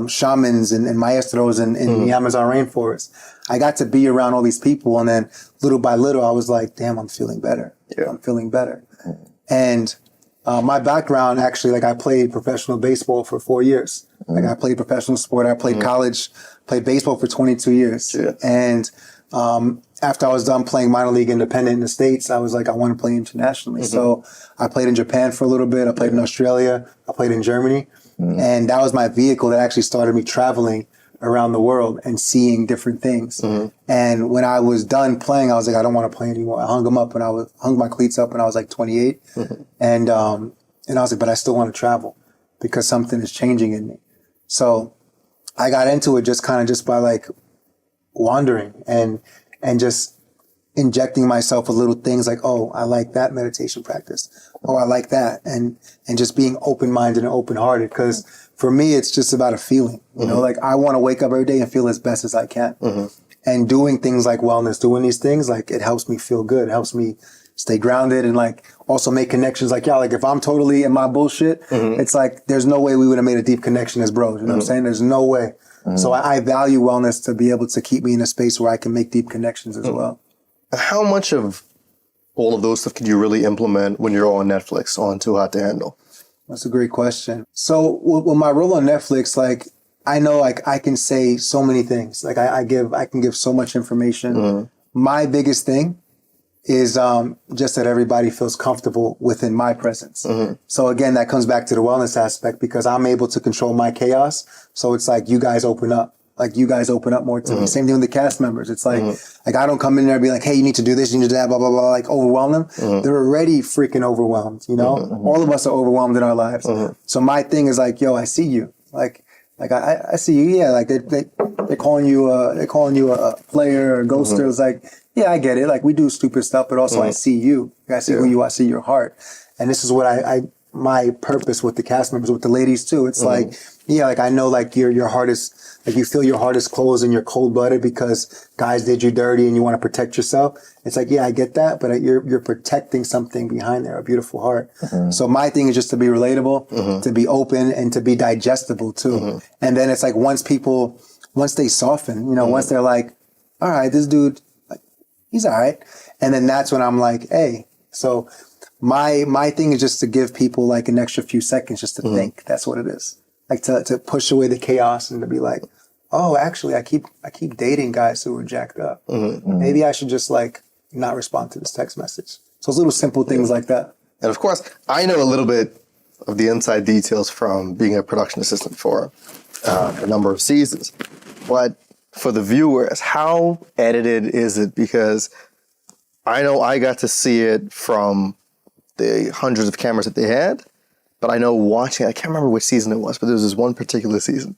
shamans and maestros in the Amazon rainforest. I got to be around all these people. And then little by little, I was like, damn, I'm feeling better. I'm feeling better. And my background, actually, like, I played professional baseball for 4 years. Like, I played professional sport. I played college, played baseball for 22 years. And after I was done playing minor league independent in the States, I was like, I want to play internationally. So I played in Japan for a little bit. I played in Australia. I played in Germany. And that was my vehicle that actually started me traveling around the world and seeing different things. And when I was done playing, I was like, I don't want to play anymore. I hung my cleats up when I was like 28. And I was like, but I still want to travel because something is changing in me. So I got into it just by like wandering and just injecting myself with little things like, oh, I like that meditation practice. Oh, I like that. And just being open-minded and open-hearted. Because for me, it's just about a feeling, you know, like, I want to wake up every day and feel as best as I can. And doing things like wellness, doing these things, like, it helps me feel good. It helps me stay grounded and like also make connections. Like, yeah, like, if I'm totally in my bullshit, it's like, there's no way we would have made a deep connection as bros. You know what I'm saying? There's no way. So I value wellness to be able to keep me in a space where I can make deep connections as well. How much of all of those stuff can you really implement when you're on Netflix, on Too Hot to Handle? That's a great question. So with my role on Netflix, like, I know, like, I can say so many things. Like, I can give so much information. My biggest thing is just that everybody feels comfortable within my presence. So again, that comes back to the wellness aspect, because I'm able to control my chaos. So it's like, you guys open up. Like, you guys open up more to me. Same thing with the cast members. It's like, I don't come in there and be like, hey, you need to do this, you need to do that, blah, blah, blah, like, overwhelm them. They're already freaking overwhelmed, you know? All of us are overwhelmed in our lives. So my thing is like, yo, I see you. Like I see you. Yeah, like, they're calling you a player or a ghoster. It's like, yeah, I get it. Like, we do stupid stuff, but also I see you. I see who you are. I see your heart. And this is what my purpose with the cast members, with the ladies too. It's like, yeah, like, I know, like, your heart is, like, you feel your heart is closed and you're cold-blooded because guys did you dirty and you want to protect yourself. It's like, yeah, I get that, but you're protecting something behind there, a beautiful heart. So my thing is just to be relatable, to be open, and to be digestible too. And then it's like, once they soften, you know, once they're like, all right, this dude, like, he's all right. And then that's when I'm like, hey, so my thing is just to give people like an extra few seconds just to think. That's what it is. Like, to push away the chaos and to be like, oh, actually, I keep dating guys who are jacked up. Maybe I should just like not respond to this text message. So it's little simple things like that. And of course, I know a little bit of the inside details from being a production assistant for a number of seasons. But for the viewers, how edited is it? Because I know I got to see it from the hundreds of cameras that they had. But I know watching, I can't remember which season it was, but there was this one particular season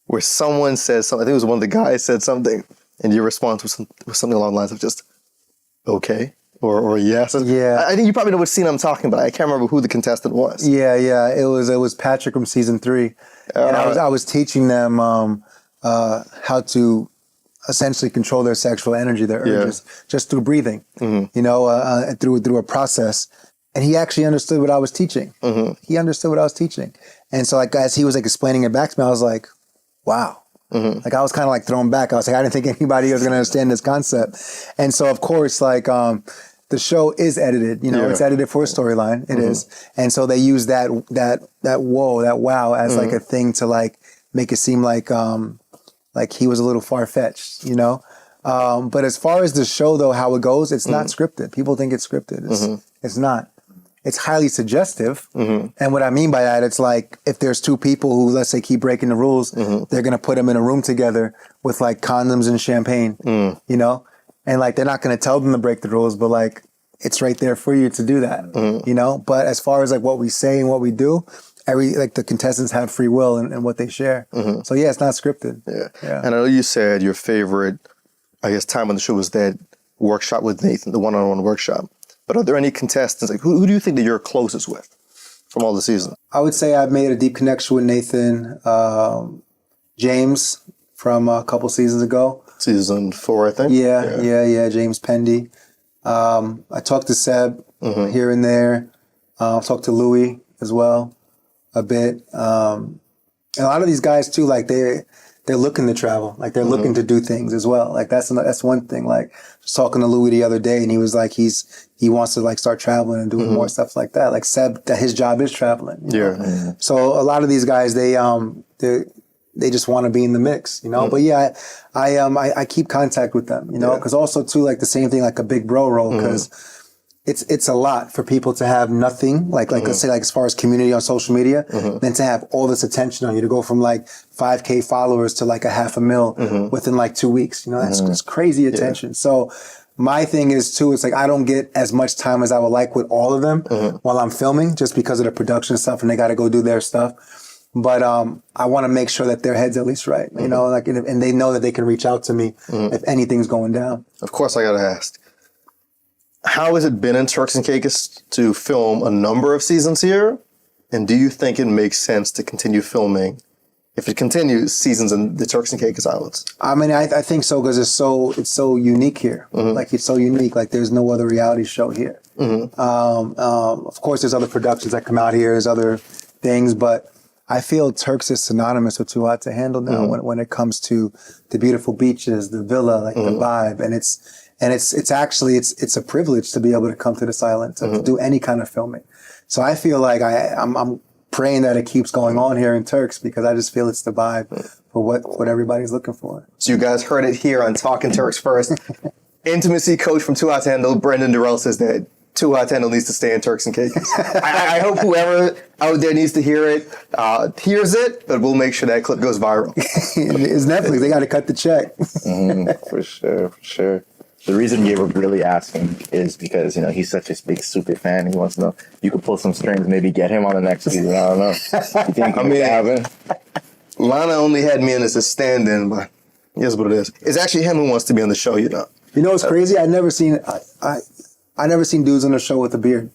where someone said something. I think it was one of the guys said something, and your response was something along the lines of just, okay or yes. Yeah. I think you probably know what scene I'm talking about. I can't remember who the contestant was. Yeah. It was Patrick from season 3, and I was teaching them how to essentially control their sexual energy, their urges, just through breathing. Through a process. And he actually understood what I was teaching. He understood what I was teaching, and so like as he was like explaining it back to me, I was like, wow. Like I was kind of like thrown back. I was like, I didn't think anybody was going to understand this concept. And so of course, like the show is edited. It's edited for a storyline. It is, and so they use that wow as like a thing to like make it seem like he was a little far fetched. But as far as the show though, how it goes, it's not scripted. People think it's scripted. It's not. It's highly suggestive. And what I mean by that, it's like if there's two people who, let's say, keep breaking the rules, they're going to put them in a room together with like condoms and champagne, and like they're not going to tell them to break the rules, but like it's right there for you to do that, But as far as like what we say and what we do, the contestants have free will in what they share. So yeah, it's not scripted. Yeah. And I know you said your favorite, I guess, time on the show was that workshop with Nathan, the one-on-one workshop. But are there any contestants, like who do you think that you're closest with from all the seasons? I would say I've made a deep connection with Nathan, James from a couple seasons ago. Season 4, I think. Yeah, James Pendy. I talked to Seb here and there. I've talked to Louis as well a bit. And a lot of these guys too, like they're looking to travel, like they're looking to do things as well. Like that's one thing. Like just talking to Louis the other day, and he was like, he wants to like start traveling and doing more stuff like that. Like Seb, that his job is traveling. You know? So a lot of these guys, they just want to be in the mix, But yeah, I keep contact with them, because also too, like the same thing, like a big bro role, because it's a lot for people to have nothing, like let's say like as far as community on social media, then to have all this attention on you, to go from like 5K followers to like 500,000 within like 2 weeks, that's crazy attention. So my thing is too, it's like I don't get as much time as I would like with all of them while I'm filming, just because of the production stuff, and they got to go do their stuff. But I want to make sure that their head's at least right, like, and they know that they can reach out to me if anything's going down. Of course, I got to ask, how has it been in Turks and Caicos to film a number of seasons here? And do you think it makes sense to continue filming, if it continues, seasons in the Turks and Caicos Islands? I mean, I think so, because it's so unique here. Like it's so unique. Like there's no other reality show here. Of course, there's other productions that come out here. There's other things, but I feel Turks is synonymous with Too Hot to Handle now when it comes to the beautiful beaches, the villa, like the vibe, and it's actually a privilege to be able to come to this island to do any kind of filming. So I feel like I'm praying that it keeps going on here in Turks, because I just feel it's the vibe for what everybody's looking for. So you guys heard it here on Talkin Turks first. Intimacy coach from Too Hot to Handle, Brenden Durell, says that Too Hot to Handle needs to stay in Turks and Caicos. I hope whoever out there needs to hear it hears it, but we'll make sure that clip goes viral. It's Netflix. They got to cut the check. For sure. The reason Gabriel really asking is because, he's such a big super fan. He wants to know you could pull some strings, maybe get him on the next season. I don't know. You think Lana only had me in as a stand-in, but here's what it is. It's actually him who wants to be on the show, You know what's crazy? I never seen dudes on the show with a beard.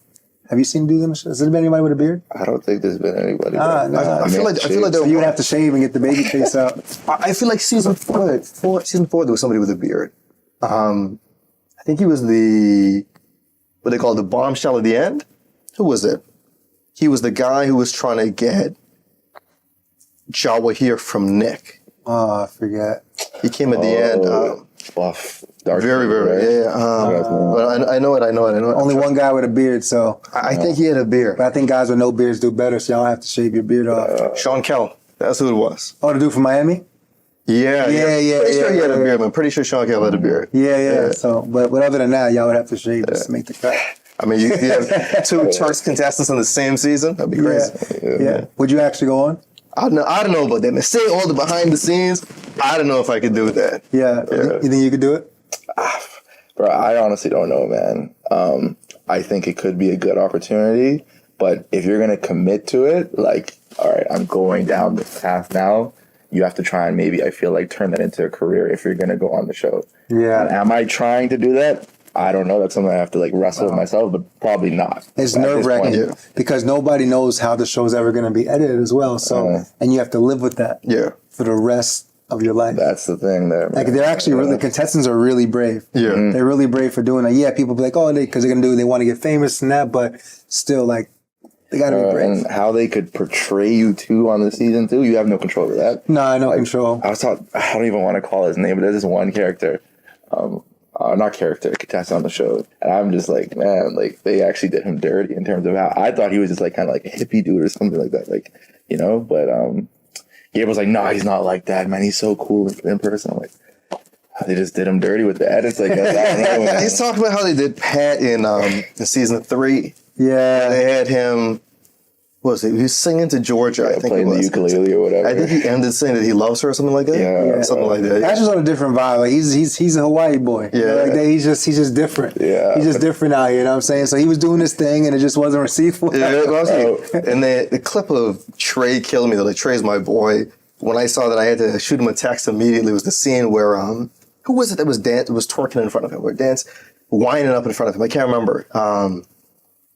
Have you seen dudes on the show? Has there been anybody with a beard? I don't think there's been anybody. I feel like so you would have to shave and get the baby face out. I feel like season 4 there was somebody with a beard. I think he was what they call the bombshell at the end. Who was it? He was the guy who was trying to get Jawa here from Nick. Oh, I forget. He came at the end. Buff, dark. Very, very. But I know it. Only one guy with a beard, so I think he had a beard. But I think guys with no beards do better, so y'all have to shave your beard off. Sean Kell. That's who it was. Oh, the dude from Miami? Yeah. Pretty sure he had a beard, man. Pretty sure Sean Kell had a beard. Yeah. So, but other than that, y'all would have to shave just to make the cut. I mean, you have 2 Turks contestants in the same season. That'd be crazy. Yeah. Would you actually go on? I don't know about that, man. Say all the behind the scenes. I don't know if I could do that. Yeah. You think you could do it? Bro, I honestly don't know, man. I think it could be a good opportunity, but if you're going to commit to it, like, all right, I'm going down this path now, you have to try and maybe, I feel like, turn that into a career if you're going to go on the show. Yeah. And am I trying to do that? I don't know. That's something I have to like wrestle with myself, but probably not. It's At this nerve wracking point. because nobody knows how the show's ever going to be edited as well. So, and you have to live with that Yeah. for the rest of your life. That's the thing there. Like man. they're actually really, contestants are really brave. Yeah. They're really brave for doing that. Yeah, people be like, oh, because they want to get famous and that, but still, like, they got to be brave. And how they could portray you too on the season too, you have no control over that. No control. I don't even want to call his name, but there's this one character, not character, contestant on the show, and I'm just like, man, like they actually did him dirty in terms of how I thought he was just like kind of like a hippie dude or something like that, like, you know. But Gabriel was like, no, he's not like that, man. He's so cool in person. I'm like, they just did him dirty with the edits, like that. He's talking about how they did Pat in season 3. Yeah. They had him. What was it? He was singing to Georgia. I think it playing the was. ukulele or whatever. I think he ended saying that he loves her or something like that. Yeah. Something like that. That's just on a different vibe. Like he's a Hawaii boy. Yeah. Like he's just different. Yeah. He's just different out here. You know what I'm saying? So he was doing this thing and it just wasn't received. Yeah, and the clip of Trey killing me, though, like Trey's my boy. When I saw that I had to shoot him a text immediately, was the scene where who was it that was twerking in front of him, or whining up in front of him? I can't remember.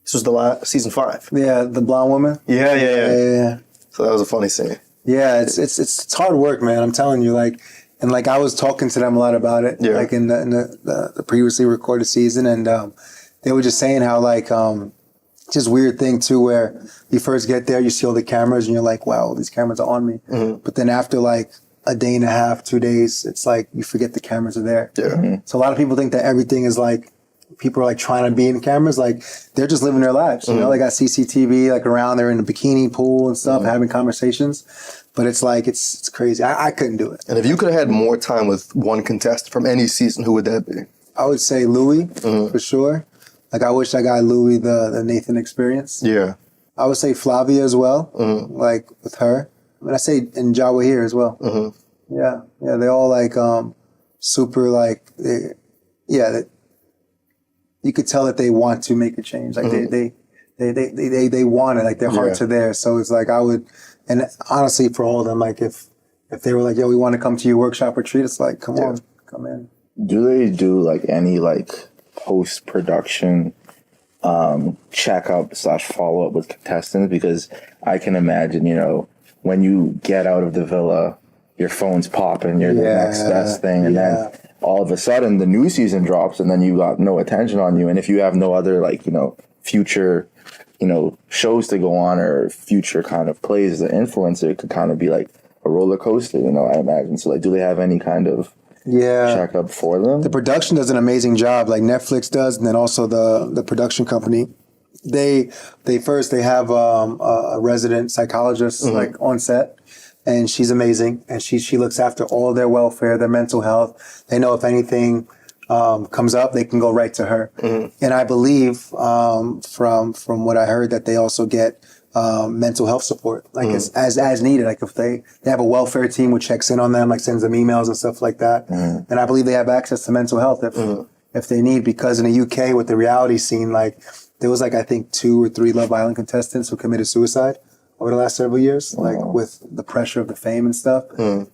This was the last season 5. Yeah, the blonde woman. Yeah. So that was a funny scene. Yeah, it's hard work, man. I'm telling you, like, and like I was talking to them a lot about it, like in the previously recorded season, and they were just saying how like just weird thing too, where you first get there, you see all the cameras, and you're like, wow, these cameras are on me. Mm-hmm. But then after like a day and a half, 2 days, it's like you forget the cameras are there. Yeah. Mm-hmm. So a lot of people think that everything is like, people are like trying to be in cameras, like they're just living their lives. You know, they got CCTV like around, they're in the bikini pool and stuff, having conversations. But it's like, it's crazy. I couldn't do it. And if you could have had more time with one contestant from any season, who would that be? I would say Louis for sure. Like I wish I got Louis the Nathan experience. Yeah. I would say Flavia as well, like with her. I mean, I say and Jawa here as well. Yeah, they all like super like, you could tell that they want to make a change. Like they want it. Like their hearts are there. So it's like I would, and honestly, for all of them, like if they were like, yo, we want to come to your workshop retreat, it's like, come on, come in. Do they do like any like post-production checkup / follow-up with contestants? Because I can imagine, you know, when you get out of the villa, your phone's popping, you're the next best thing, and then all of a sudden the new season drops and then you got no attention on you. And if you have no other like, you know, future, you know, shows to go on or future kind of plays as an influencer, it could kind of be like a roller coaster, you know, I imagine. So like, do they have any kind of checkup for them? The production does an amazing job, like Netflix does, and then also the production company. They have a resident psychologist like on set, and she's amazing, and she looks after all their welfare, their mental health. They know if anything comes up, they can go right to her. And I believe from what I heard that they also get mental health support, like as needed. Like if they have a welfare team which checks in on them, like sends them emails and stuff like that. And I believe they have access to mental health if they need, because in the UK with the reality scene, like there was like I think 2 or 3 Love Island contestants who committed suicide over the last several years, like with the pressure of the fame and stuff,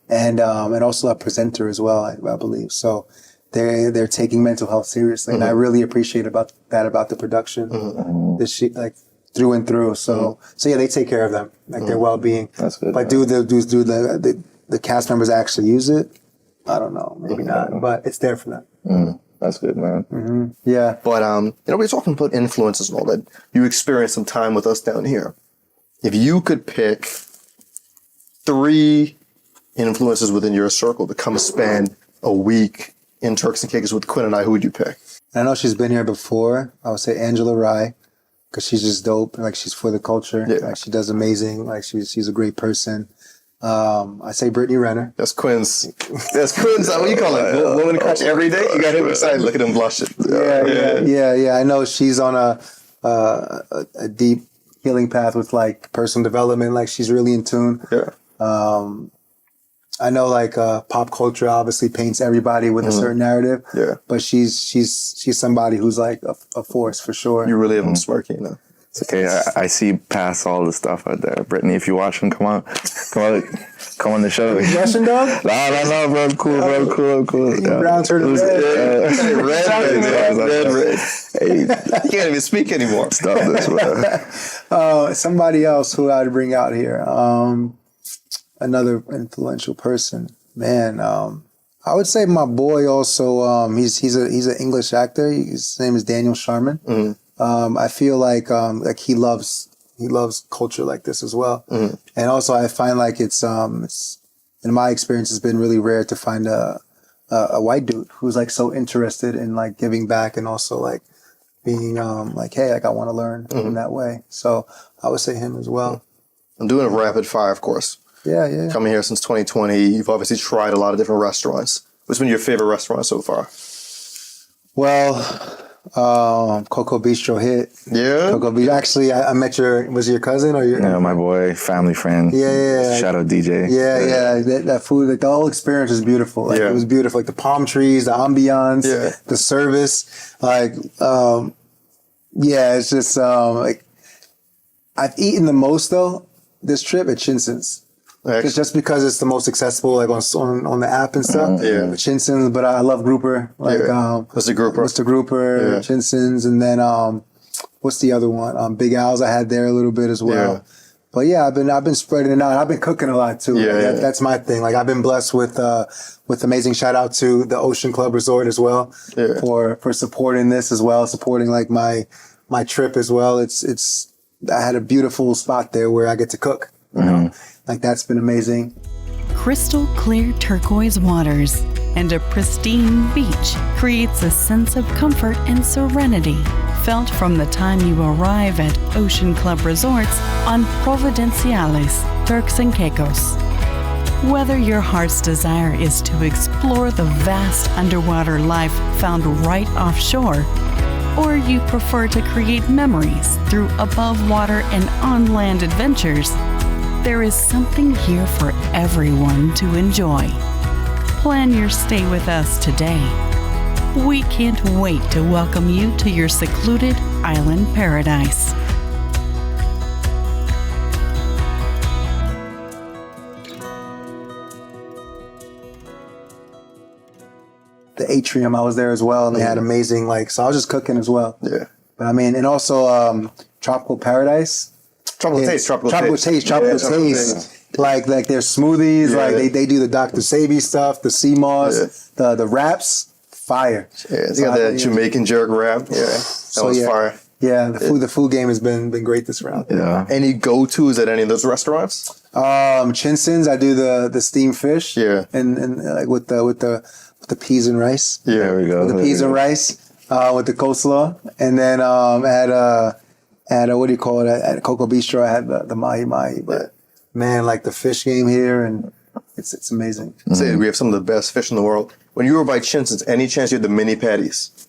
and also a presenter as well, I believe. So they're taking mental health seriously, and I really appreciate about the production. This shit, like through and through. So yeah, they take care of them, like their well being. That's good. But do the cast members actually use it? I don't know, maybe not, but it's there for them. That's good, man. Yeah. But, you know, we're talking about influences and all that. You experienced some time with us down here. If you could pick 3 influences within your circle to come spend a week in Turks and Caicos with Quinn and I, who would you pick? I know she's been here before. I would say Angela Rye, because she's just dope. Like she's for the culture. Yeah. Like she does amazing. Like she's a great person. I say Brittany Renner. That's Quinn's. What do you call it? Woman crush every day. You got him excited. Look at him blushing. Yeah. I know she's on a deep healing path with like personal development. Like she's really in tune. Yeah. I know like pop culture obviously paints everybody with a certain narrative. Yeah. But she's somebody who's like a force for sure. You really have him smirking, you know. It's okay. I see past all the stuff out there. Brittany, if you're watching, come on the show. Russian dog? No, bro. I'm cool. Yeah. Brown turtle red. Red. Hey, you can't even speak anymore. Stop this, bro. Somebody else who I'd bring out here. Another influential person. Man, I would say my boy also, he's an English actor. His name is Daniel Sharman. I feel like he loves culture like this as well. And also I find like it's in my experience, it's been really rare to find a white dude who's like so interested in like giving back and also like being like, hey, like I want to learn in that way. So I would say him as well. I'm doing a rapid fire, of course. Yeah. Coming here since 2020, you've obviously tried a lot of different restaurants. What's been your favorite restaurant so far? Well, Coco Bistro hit. Yeah? Coco Bistro. Actually, I met was it your cousin or your? Yeah, my boy, family friend. Yeah. Shadow DJ. Yeah. That food, like the whole experience was beautiful. Like it was beautiful. Like the palm trees, the ambiance, the service. Like, it's just like I've eaten the most though this trip at Chinson's. It's just because it's the most accessible, like on the app and stuff. Chinson's, but I love grouper. Like, what's the grouper? Chinson's, and then what's the other one? Big Al's I had there a little bit as well. Yeah. But yeah, I've been spreading it out. I've been cooking a lot too. That's my thing. Like I've been blessed with amazing shout out to the Ocean Club Resort as well for supporting this as well, supporting like my trip as well. It's I had a beautiful spot there where I get to cook. You know, like that's been amazing. Crystal clear turquoise waters and a pristine beach creates a sense of comfort and serenity felt from the time you arrive at Ocean Club Resorts on Providenciales, Turks and Caicos. Whether your heart's desire is to explore the vast underwater life found right offshore, or you prefer to create memories through above-water and on-land adventures, there is something here for everyone to enjoy. Plan your stay with us today. We can't wait to welcome you to your secluded island paradise. The atrium, I was there as well, and they had amazing so I was just cooking as well. Yeah. But I mean, and also Tropical Paradise. Tropical taste. Like their smoothies, like they do the Dr. Sabi stuff, the sea moss, the wraps, fire. Yeah, they got that Jamaican jerk wrap. Yeah, that was fire. Yeah, the food game has been great this round. Yeah. Any go-tos at any of those restaurants? Chinson's, I do the steamed fish. Yeah. And like with the peas and rice. Yeah, there we go. With the peas and rice, with the coleslaw, and then at what do you call it? At Coco Bistro, I had the mahi mahi. But man, like the fish game here, and it's amazing. Say we have some of the best fish in the world. When you were by Chinson's, any chance you had the mini patties?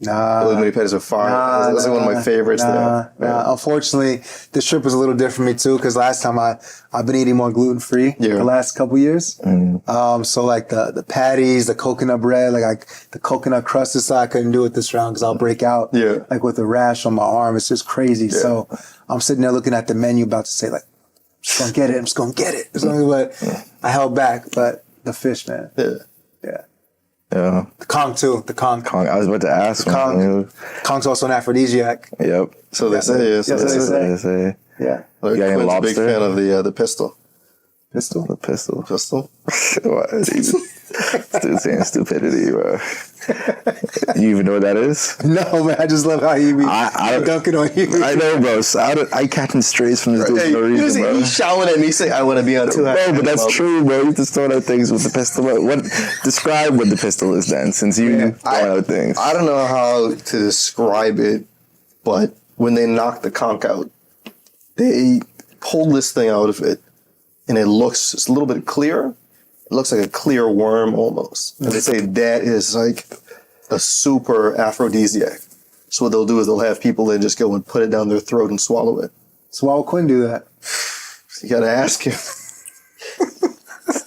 Nah. Those mini patties are fire. That's like one of my favorites there. Nah. Unfortunately, this trip was a little different for me too, because last time I've been eating more gluten free the last couple years. So like the patties, the coconut bread, like the coconut crust is I couldn't do it this round because I'll break out like with a rash on my arm. It's just crazy. Yeah. So I'm sitting there looking at the menu, about to say like, I'm just gonna get it. But I held back. But the fish, man. Yeah. The Conch too. The Conch. I was about to ask. Conch's also an aphrodisiac. Yep. So they say. Yes, they say. Yeah. Like, you got any Quinn's a big lobster? fan of the pistol. Pistol? The pistol. Pistol? What? Still saying stupidity, bro. You even know what that is? No, man. I just love how you be dunking on you. I know, bro. So I catching strays from this dude for no reason, bro. He's shouting at me saying, I want to be on 2 No, but that's true, bro. You just throwing out things with the pistol. Describe what the pistol is then, since you throwing out things. I don't know how to describe it, but when they knock the conch out, they pull this thing out of it, and it's a little bit clearer. It looks like a clear worm almost. And they say that is like a super aphrodisiac. So what they'll do is they'll have people then just go and put it down their throat and swallow it. So why would Quinn do that? You gotta ask him.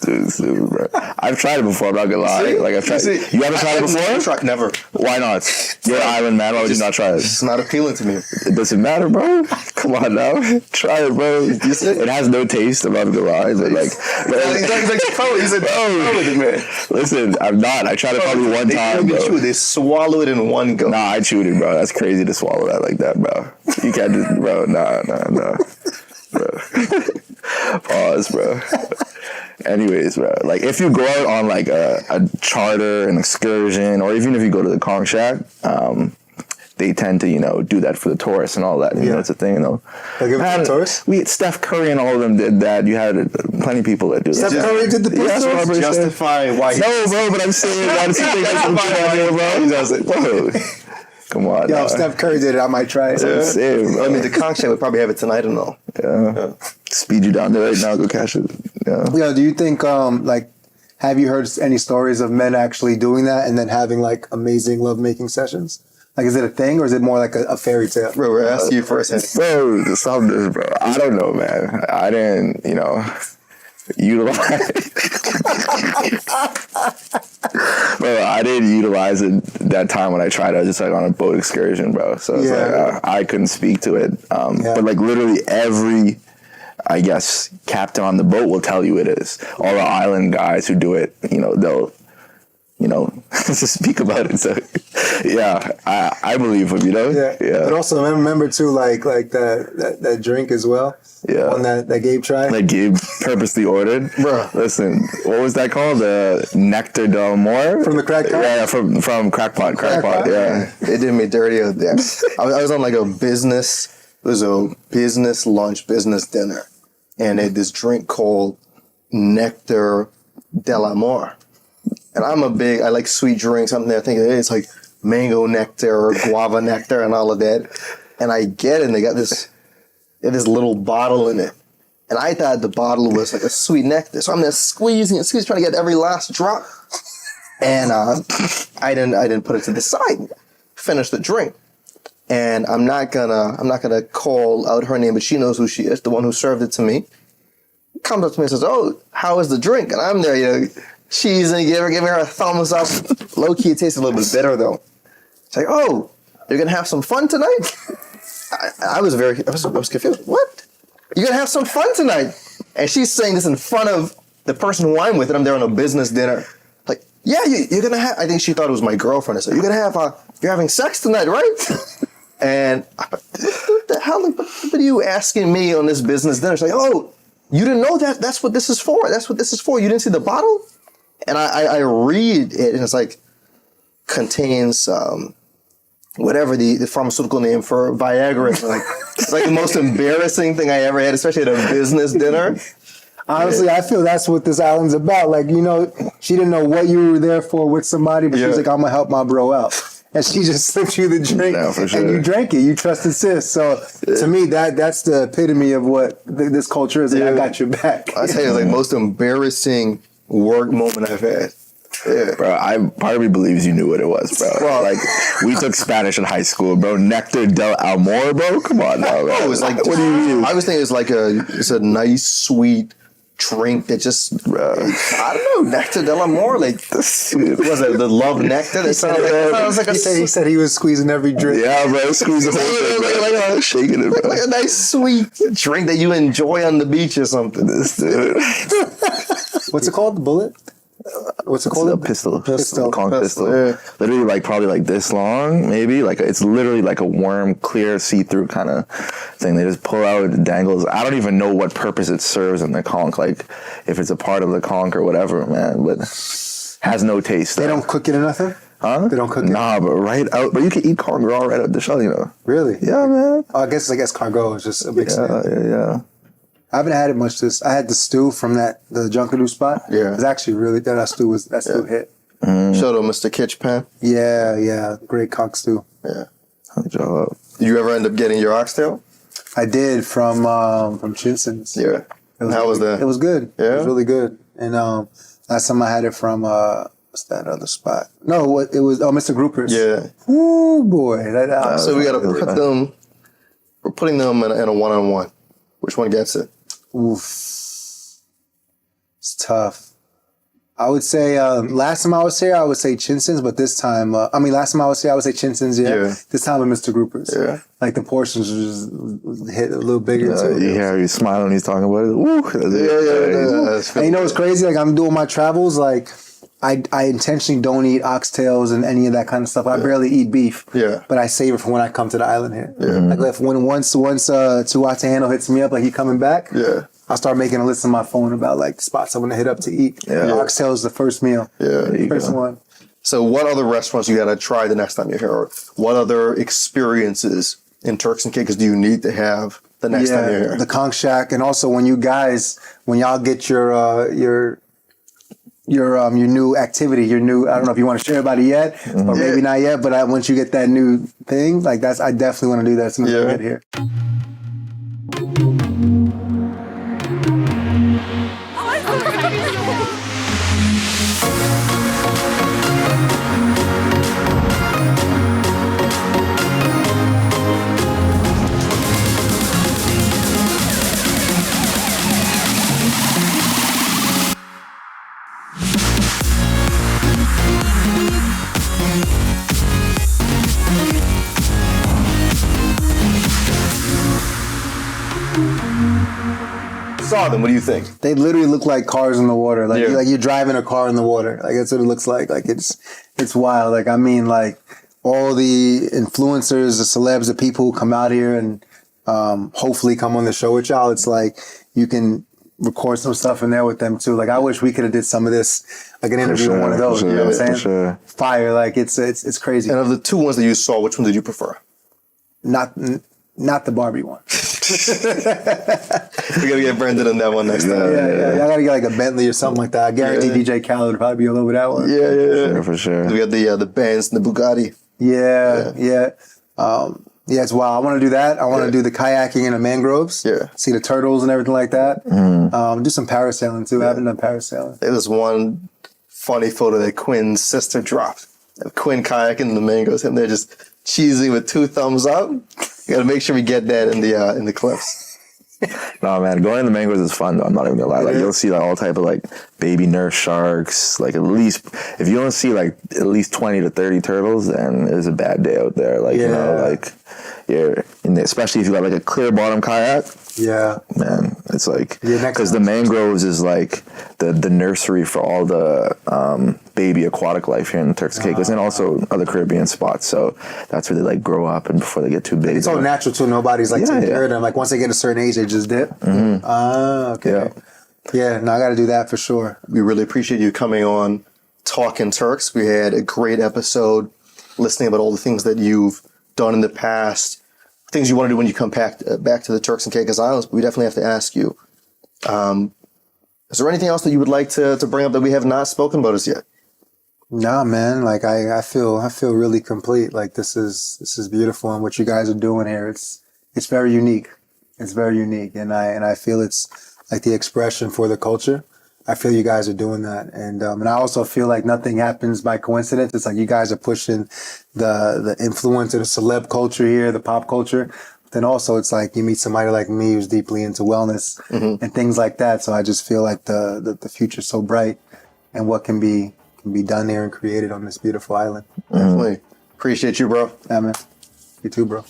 Dude, bro. I've tried it before. I'm not gonna lie. Like I've tried. You haven't tried it before? Never. Why not? You're an island man. Why would you not try it? It's not appealing to me. It doesn't matter, bro. Come on now, try it, bro. It has no taste. I'm not gonna lie. But like, listen, I'm not. I tried it probably one time, bro. They swallow it in one go. Nah, I chewed it, bro. That's crazy to swallow that like that, bro. You can't just, bro. Nah. Bro. Pause, bro. Anyways, bro, like if you go out on like a charter, an excursion, or even if you go to the Conch shack, they tend to, do that for the tourists and all that. You know, it's a thing, They give it to the tourists? Steph Curry and all of them did that. You had plenty of people that do that. Steph Curry did the Robert justify why. No, bro, but I'm saying, why does he think that's bro? He does it, bro. Come on. Yo, if Steph Curry did it, I might try it. Same, bro. I mean, the Conch shack would probably have it tonight and all. Yeah. Speed you down there right now, go cash it. Yeah. Yo, do you think, have you heard any stories of men actually doing that and then having like amazing lovemaking sessions? Like, is it a thing or is it more like a fairy tale? Bro, we're asking you first. Bro, the Saunders, bro. I don't know, man. I didn't, utilize. Bro, I didn't utilize it that time when I tried. I was just like on a boat excursion, bro. So it's like I couldn't speak to it. But like literally every, I guess, captain on the boat will tell you it is. All the island guys who do it, they'll, just speak about it. So yeah, I believe him, Yeah. But also remember too, like that drink as well. Yeah. One that Gabe tried. That Gabe purposely ordered. Bro. Listen, what was that called? The Nectar Amor? From the Crackpot? Yeah, from Crackpot. Crackpot, yeah. They did me dirty out there. I was on like it was a business lunch, business dinner. And they had this drink called Nectar Amor. And I like sweet drinks. I'm there thinking it's like mango nectar or guava nectar and all of that. And I get it and they got this little bottle in it. And I thought the bottle was like a sweet nectar. So I'm there squeezing, trying to get every last drop. And I didn't put it to the side. Finish the drink. And I'm not gonna call out her name, but she knows who she is, the one who served it to me. Comes up to me and says, "Oh, how is the drink?" And I'm there, cheesing, giving her a thumbs up. Low key, it tastes a little bit bitter though. It's like, "Oh, you're gonna have some fun tonight?" I was confused. What? You're gonna have some fun tonight? And she's saying this in front of the person who I'm with, and I'm there on a business dinner. Like, yeah, you're gonna have. I think she thought it was my girlfriend. I said, "You're gonna have. You're having sex tonight, right?" And what the hell? What are you asking me on this business dinner? She's like, "Oh, you didn't know that? That's what this is for. That's what this is for. You didn't see the bottle?" And I read it, and it's like contains whatever the pharmaceutical name for Viagra. It's like the most embarrassing thing I ever had, especially at a business dinner. Honestly, I feel that's what this island's about. Like, she didn't know what you were there for with somebody, but she was like, "I'm gonna help my bro out." And she just slipped you the drink, for sure. and you drank it. You trusted sis. So to me, that's the epitome of what this culture is. Like, I got your back. I tell you, it's like most embarrassing work moment I've had. Yeah. Bro, part of me believes you knew what it was, bro. Well, like, we took Spanish in high school, bro. Nectar Amor, bro. Come on now, bro. Oh, it's like, what do you mean? I was thinking it's a nice, sweet drink that just, I don't know, Nectar Amor. Like, was it the love nectar? That sounds like he said he was squeezing every drink. Yeah, bro. Squeeze the whole thing, bro. Like, shaking it, bro. Like a nice, sweet drink that you enjoy on the beach or something. What's it called? The bullet? What's it called? A pistol. Conch pistol. Yeah. Literally, like, probably like this long, maybe. Like, it's literally like a worm, clear, see-through kind of thing. They just pull out, it dangles. I don't even know what purpose it serves in the conch. Like, if it's a part of the conch or whatever, man. But has no taste. They don't cook it or nothing? Huh? They don't cook it? Nah, but right out. But you can eat conch raw right out the shell, Really? Yeah, man. I guess cargo is just a big snack. Yeah. I haven't had it much. I had the stew from the Junkanoo spot. Yeah. It was actually really, that stew hit. Shout out Mr. Kitch, Penn. Yeah. Great cock stew. Yeah. Good job. You ever end up getting your oxtail? I did from Chinson's. Yeah. How was that? It was good. Yeah? It was really good. And last time I had it from, what's that other spot? No, it was, Mr. Grouper's. Yeah. Ooh, boy. So we got to put them, we're putting them in a one-on-one. Which one gets it? Oof. It's tough. I would say last time I was here, I would say Chinson's, but this time, last time I was here, I would say Chinson's. Yeah. This time with Mr. Grouper's. Yeah. Like the portions was hit a little bigger too. You hear you smiling when he's talking about it. Woo. Yeah. And you know what's crazy? Like I'm doing my travels, like I intentionally don't eat oxtails and any of that kind of stuff. I barely eat beef. Yeah. But I save it for when I come to the island here. Yeah. Like if once Tuatahano hits me up, like he coming back. Yeah. I'll start making a list on my phone about like the spots I want to hit up to eat. Yeah. Oxtail is the first meal. Yeah. First one. So what other restaurants you got to try the next time you're here? Or what other experiences in Turks and Caicos do you need to have the next time you're here? The Conch Shack, and also when y'all get your new activity, I don't know if you want to share about it yet, or maybe not yet, but once you get that new thing, like I definitely want to do that as soon as I get here. Saw them. What do you think? They literally look like cars in the water. Like you're driving a car in the water. Like that's what it looks like. Like it's wild. Like I mean, like all the influencers, the celebs, the people who come out here and hopefully come on the show with y'all. It's like you can record some stuff in there with them too. Like I wish we could have did some of this, like an interview with one of those. You know what I'm saying? Sure. Fire. Like it's crazy. And of the two ones that you saw, which one did you prefer? Not the Barbie one. We gotta get Brenden on that one next time. Yeah. Y'all gotta get like a Bentley or something like that. I guarantee DJ Khaled would probably be all over that one. Yeah. For sure. We got the Benz and the Bugatti. Yeah. It's wild. I want to do that. I want to do the kayaking in the mangroves. Yeah. See the turtles and everything like that. Do some parasailing too. I haven't done parasailing. There was one funny photo that Quinn's sister dropped. Quinn kayaking in the mangroves, and they're just cheesing with 2 thumbs up. You gotta make sure we get that in the clips. No, man, going in the mangroves is fun though. I'm not even gonna lie. Like you'll see like all type of like baby nurse sharks. Like at least if you don't see like at least 20 to 30 turtles, then it's a bad day out there. Like you know, like you're in the, especially if you got like a clear bottom kayak. Yeah, man, it's like because the mangroves is like the nursery for all the baby aquatic life here in Turks and Caicos and also other Caribbean spots. So that's where they like grow up and before they get too big. It's all natural too. Nobody's like taking care of them. Like once they get a certain age, they just dip. Okay. Yeah, no, I got to do that for sure. We really appreciate you coming on Talkin Turks. We had a great episode listening about all the things that you've done in the past, things you want to do when you come back to the Turks and Caicos Islands. But we definitely have to ask you, is there anything else that you would like to bring up that we have not spoken about as yet? Nah, man. Like I feel really complete. Like this is beautiful, and what you guys are doing here, it's very unique. It's very unique, and I feel it's like the expression for the culture. I feel you guys are doing that, and I also feel like nothing happens by coincidence. It's like you guys are pushing the influence of the celeb culture here, the pop culture. But then also it's like you meet somebody like me who's deeply into wellness and things like that. So I just feel like the future's so bright, and what can be done here and created on this beautiful island. Definitely. Appreciate you, bro. Yeah, man. You too, bro.